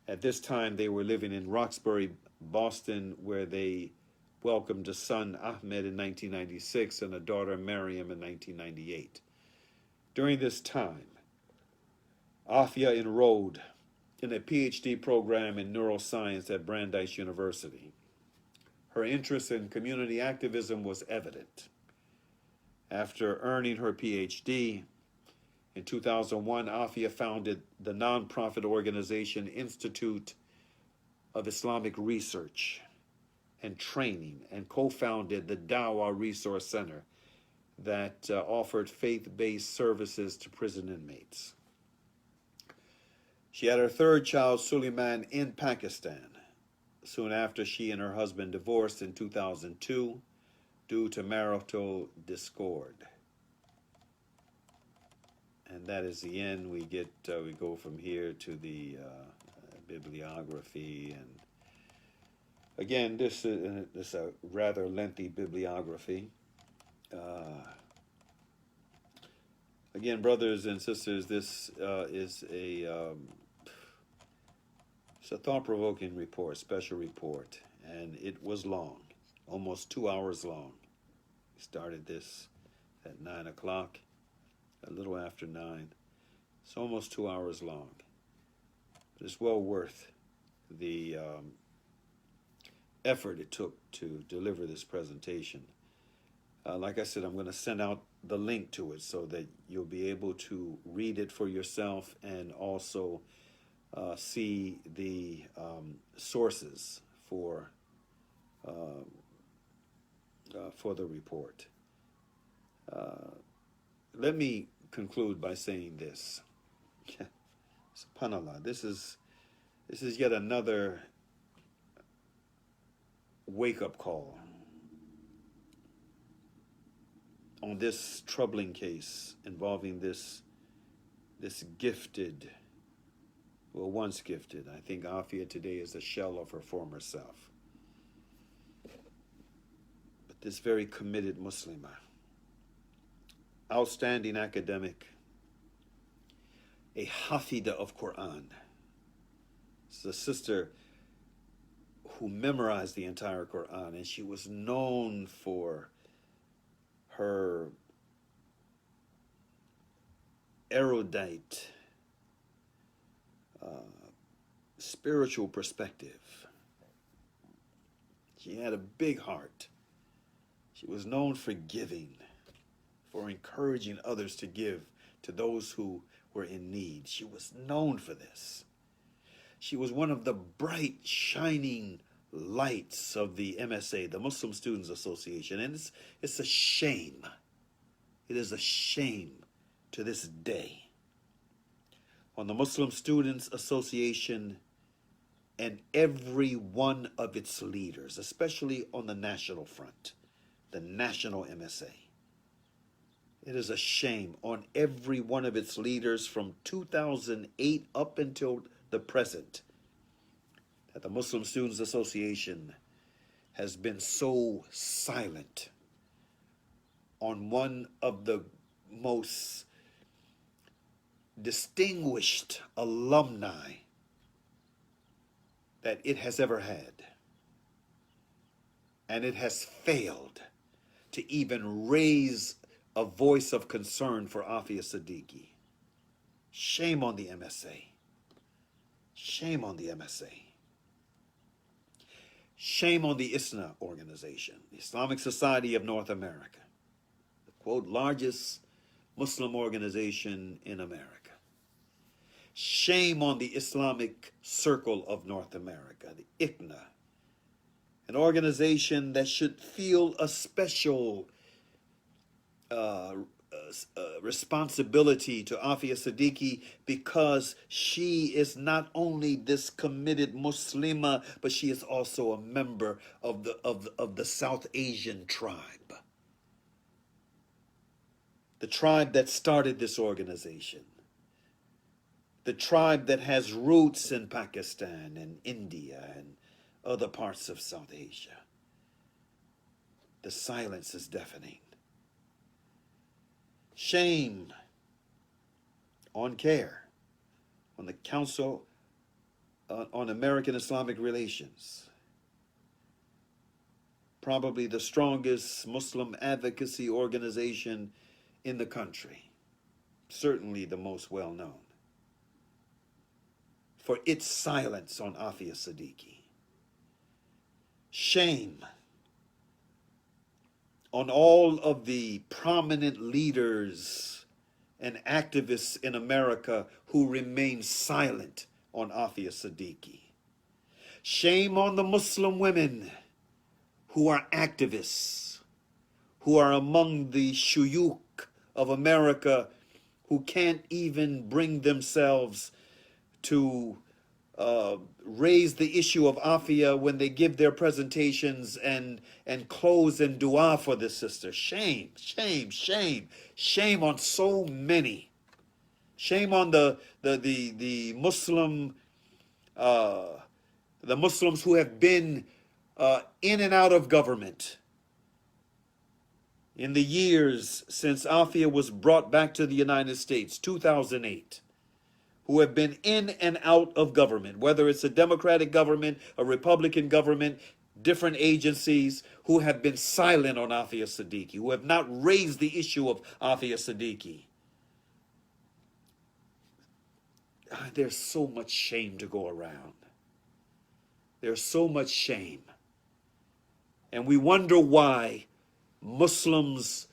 At this time, they were living in Roxbury, Boston, where they welcomed a son, Ahmed, in 1996 and a daughter, Mariam, in 1998. During this time, Aafia enrolled in a PhD program in neuroscience at Brandeis University. Her interest in community activism was evident. After earning her PhD, in 2001, Aafia founded the nonprofit organization Institute of Islamic Research and Training and co-founded the Dawah Resource Center that offered faith-based services to prison inmates. She had her third child, Suleiman, in Pakistan. Soon after, she and her husband divorced in 2002 due to marital discord. And that is the end. We go from here to the bibliography, and again, this is a rather lengthy bibliography. Again, brothers and sisters, this is it's a thought-provoking report, special report, and it was long, almost 2 hours long. We started this at 9 o'clock, a little after 9. It's almost 2 hours long. But it's well worth the effort it took to deliver this presentation. Like I said, I'm going to send out the link to it so that you'll be able to read it for yourself and also see the sources for the report. Let me conclude by saying this. SubhanAllah, this is yet another wake-up call on this troubling case involving this gifted, well, once gifted. I think Aafia today is a shell of her former self. But this very committed Muslimah, outstanding academic, a hafida of Quran. It's a sister who memorized the entire Quran, and she was known for her erudite spiritual perspective. She had a big heart. She was known for giving, for encouraging others to give to those who were in need. She was known for this. She was one of the bright, shining lights of the MSA, the Muslim Students Association, and it's a shame. It is a shame to this day on the Muslim Students Association and every one of its leaders, especially on the national front, the national MSA. It is a shame on every one of its leaders from 2008 up until the present that the Muslim Students Association has been so silent on one of the most distinguished alumni that it has ever had. And it has failed to even raise a voice of concern for Aafia Siddiqui. Shame on the MSA. Shame on the MSA. Shame on the ISNA organization, the Islamic Society of North America, the quote, largest Muslim organization in America. Shame on the Islamic Circle of North America, the ICNA, an organization that should feel a special responsibility to Aafia Siddiqui because she is not only this committed Muslimah, but she is also a member of the South Asian tribe. The tribe that started this organization. The tribe that has roots in Pakistan and India and other parts of South Asia. The silence is deafening. Shame on CARE, on the Council on American Islamic Relations, probably the strongest Muslim advocacy organization in the country, certainly the most well-known, for its silence on Aafia Siddiqui. Shame on all of the prominent leaders and activists in America who remain silent on Aafia Siddiqui. Shame on the Muslim women who are activists, who are among the shuyukh of America, who can't even bring themselves to raise the issue of Aafia when they give their presentations and close in dua for this sister. Shame, shame, shame, shame on so many. Shame on the Muslim, the Muslims who have been in and out of government in the years since Aafia was brought back to the United States, 2008. Who have been in and out of government, whether it's a Democratic government, a Republican government, different agencies who have been silent on Aafia Siddiqui, who have not raised the issue of Aafia Siddiqui. There's so much shame to go around. There's so much shame. And we wonder why Muslims,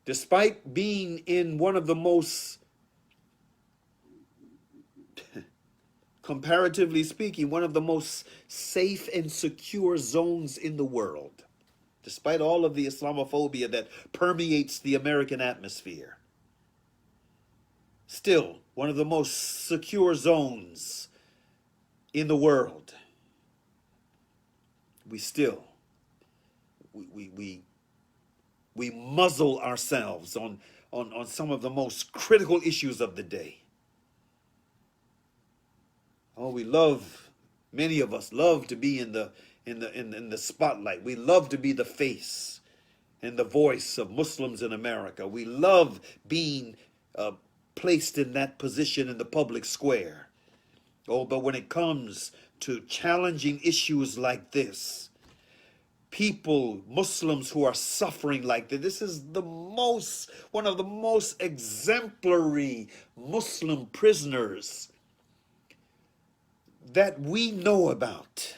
despite being in one of the most, comparatively speaking, one of the most safe and secure zones in the world, despite all of the Islamophobia that permeates the American atmosphere, still one of the most secure zones in the world, we still we muzzle ourselves on some of the most critical issues of the day. Oh, we love, many of us love to be in the spotlight. We love to be the face and the voice of Muslims in America. We love being placed in that position in the public square. Oh, but when it comes to challenging issues like this, people, Muslims who are suffering like this is one of the most exemplary Muslim prisoners that we know about.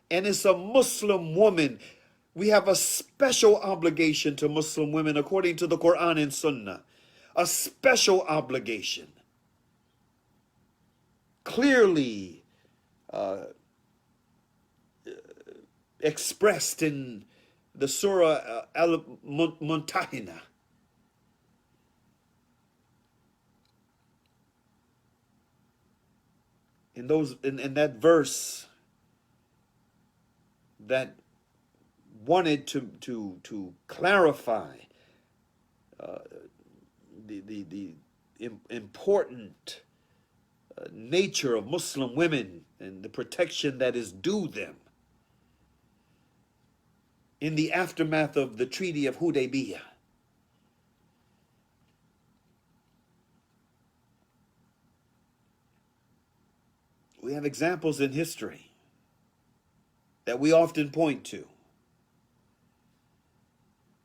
And it's a Muslim woman. We have a special obligation to Muslim women according to the Quran and Sunnah. A special obligation. Clearly expressed in the Surah Al-Mumtahina. In that verse that wanted to clarify the important nature of Muslim women and the protection that is due them in the aftermath of the Treaty of Hudaybiyah. We have examples in history that we often point to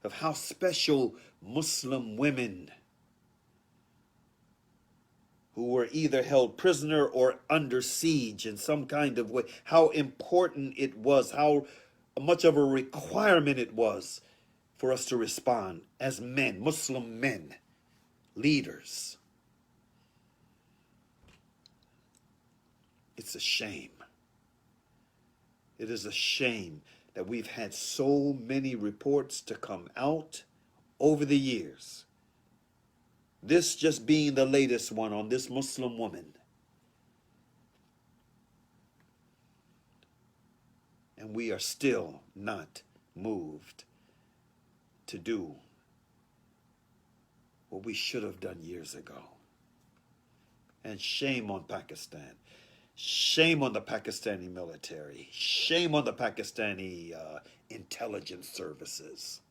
of how special Muslim women who were either held prisoner or under siege in some kind of way, how important it was, how much of a requirement it was for us to respond as men, Muslim men, leaders. It's a shame. It is a shame that we've had so many reports to come out over the years. This just being the latest one on this Muslim woman. And we are still not moved to do what we should have done years ago. And shame on Pakistan. Shame on the Pakistani military. Shame on the Pakistani intelligence services.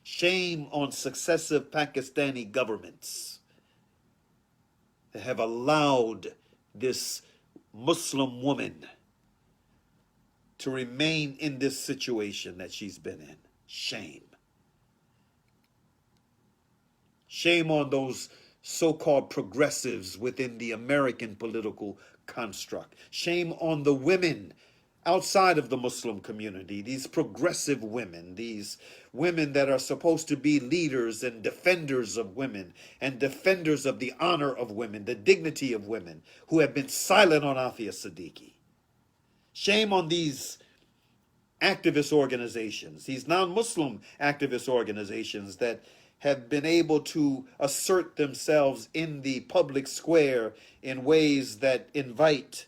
Shame on successive Pakistani governments that have allowed this Muslim woman to remain in this situation that she's been in. Shame. Shame on those so-called progressives within the American political construct. Shame on the women outside of the Muslim community, these progressive women, these women that are supposed to be leaders and defenders of women and defenders of the honor of women, the dignity of women, who have been silent on Aafia Siddiqui. Shame on these activist organizations, these non-Muslim activist organizations that have been able to assert themselves in the public square in ways that invite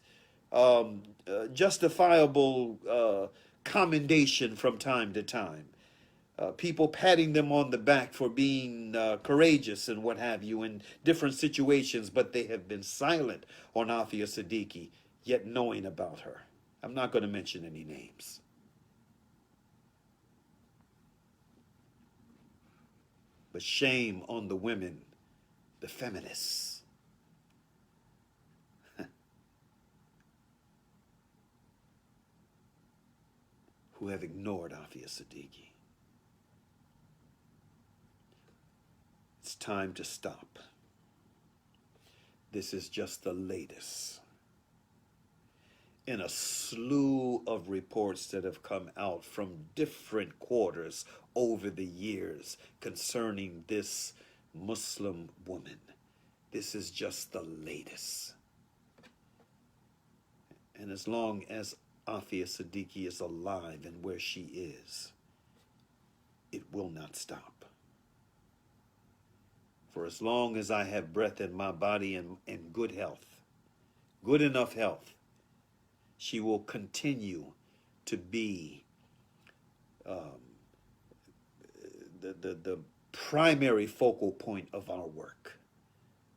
justifiable commendation from time to time. People patting them on the back for being courageous and what have you in different situations, but they have been silent on Aafia Siddiqui, yet knowing about her. I'm not going to mention any names. But shame on the women, the feminists. who have ignored Aafia Siddiqui. It's time to stop. This is just the latest in a slew of reports that have come out from different quarters over the years concerning this Muslim woman. This is just the latest. And as long as Aafia Siddiqui is alive and where she is, it will not stop. For as long as I have breath in my body and good health, good enough health, she will continue to be the primary focal point of our work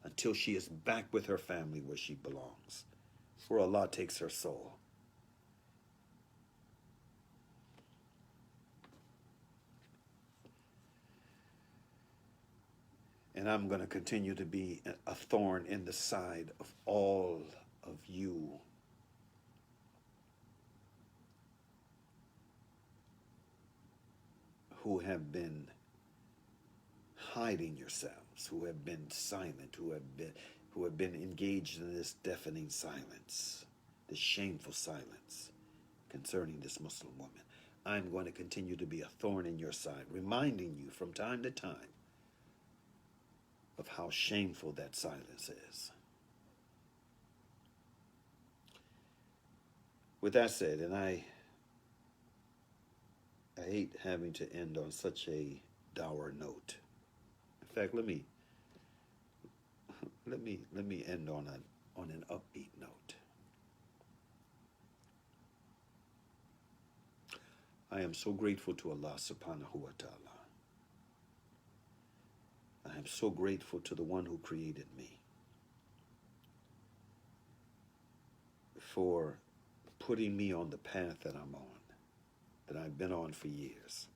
until she is back with her family where she belongs, where Allah takes her soul. And I'm going to continue to be a thorn in the side of all of you who have been hiding yourselves, who have been silent, who have been engaged in this deafening silence, this shameful silence concerning this Muslim woman. I'm going to continue to be a thorn in your side, reminding you from time to time of how shameful that silence is. With that said, and I hate having to end on such a dour note. In fact, let me end on an upbeat note. I am so grateful to Allah subhanahu wa ta'ala. I am so grateful to the one who created me for putting me on the path that I'm on, that I've been on for years.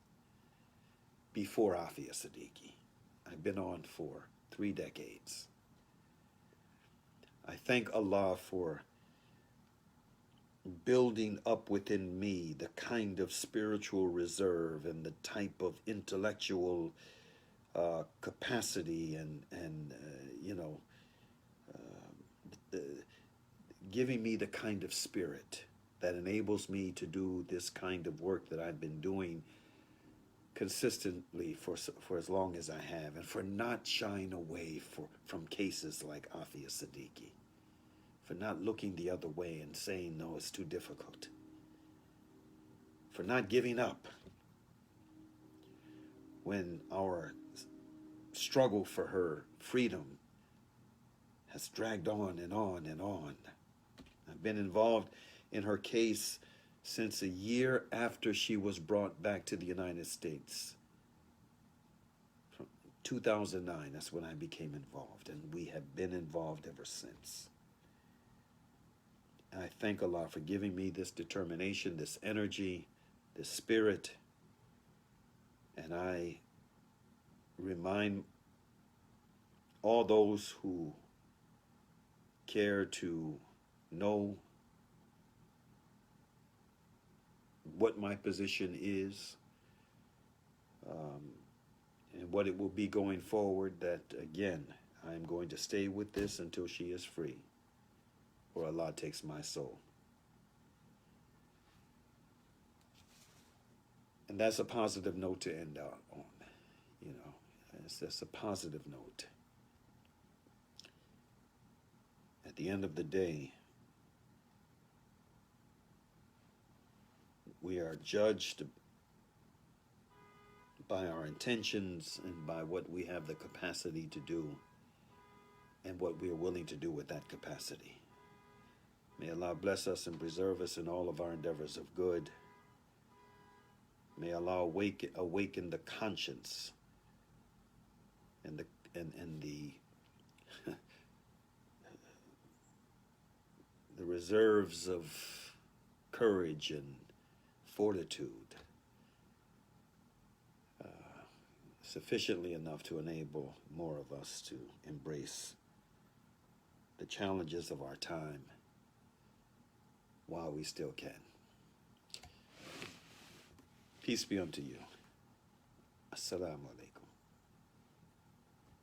Before Aafia Siddiqui, I've been on for 3 decades. I thank Allah for building up within me the kind of spiritual reserve and the type of intellectual capacity and giving me the kind of spirit that enables me to do this kind of work that I've been doing consistently for as long as I have, and for not shying away from cases like Aafia Siddiqui, for not looking the other way and saying, no, it's too difficult, for not giving up when our struggle for her freedom has dragged on and on and on. I've been involved in her case since a year after she was brought back to the United States. From 2009, that's when I became involved, and we have been involved ever since. And I thank Allah for giving me this determination, this energy, this spirit, and I remind all those who care to know what my position is and what it will be going forward, that again, I'm going to stay with this until she is free, or Allah takes my soul. And that's a positive note to end out on, it's just a positive note. At the end of the day, we are judged by our intentions and by what we have the capacity to do and what we are willing to do with that capacity. May Allah bless us and preserve us in all of our endeavors of good. May Allah awaken the conscience and the the reserves of courage and fortitude sufficiently enough to enable more of us to embrace the challenges of our time while we still can. Peace be unto you. Assalamu alaikum.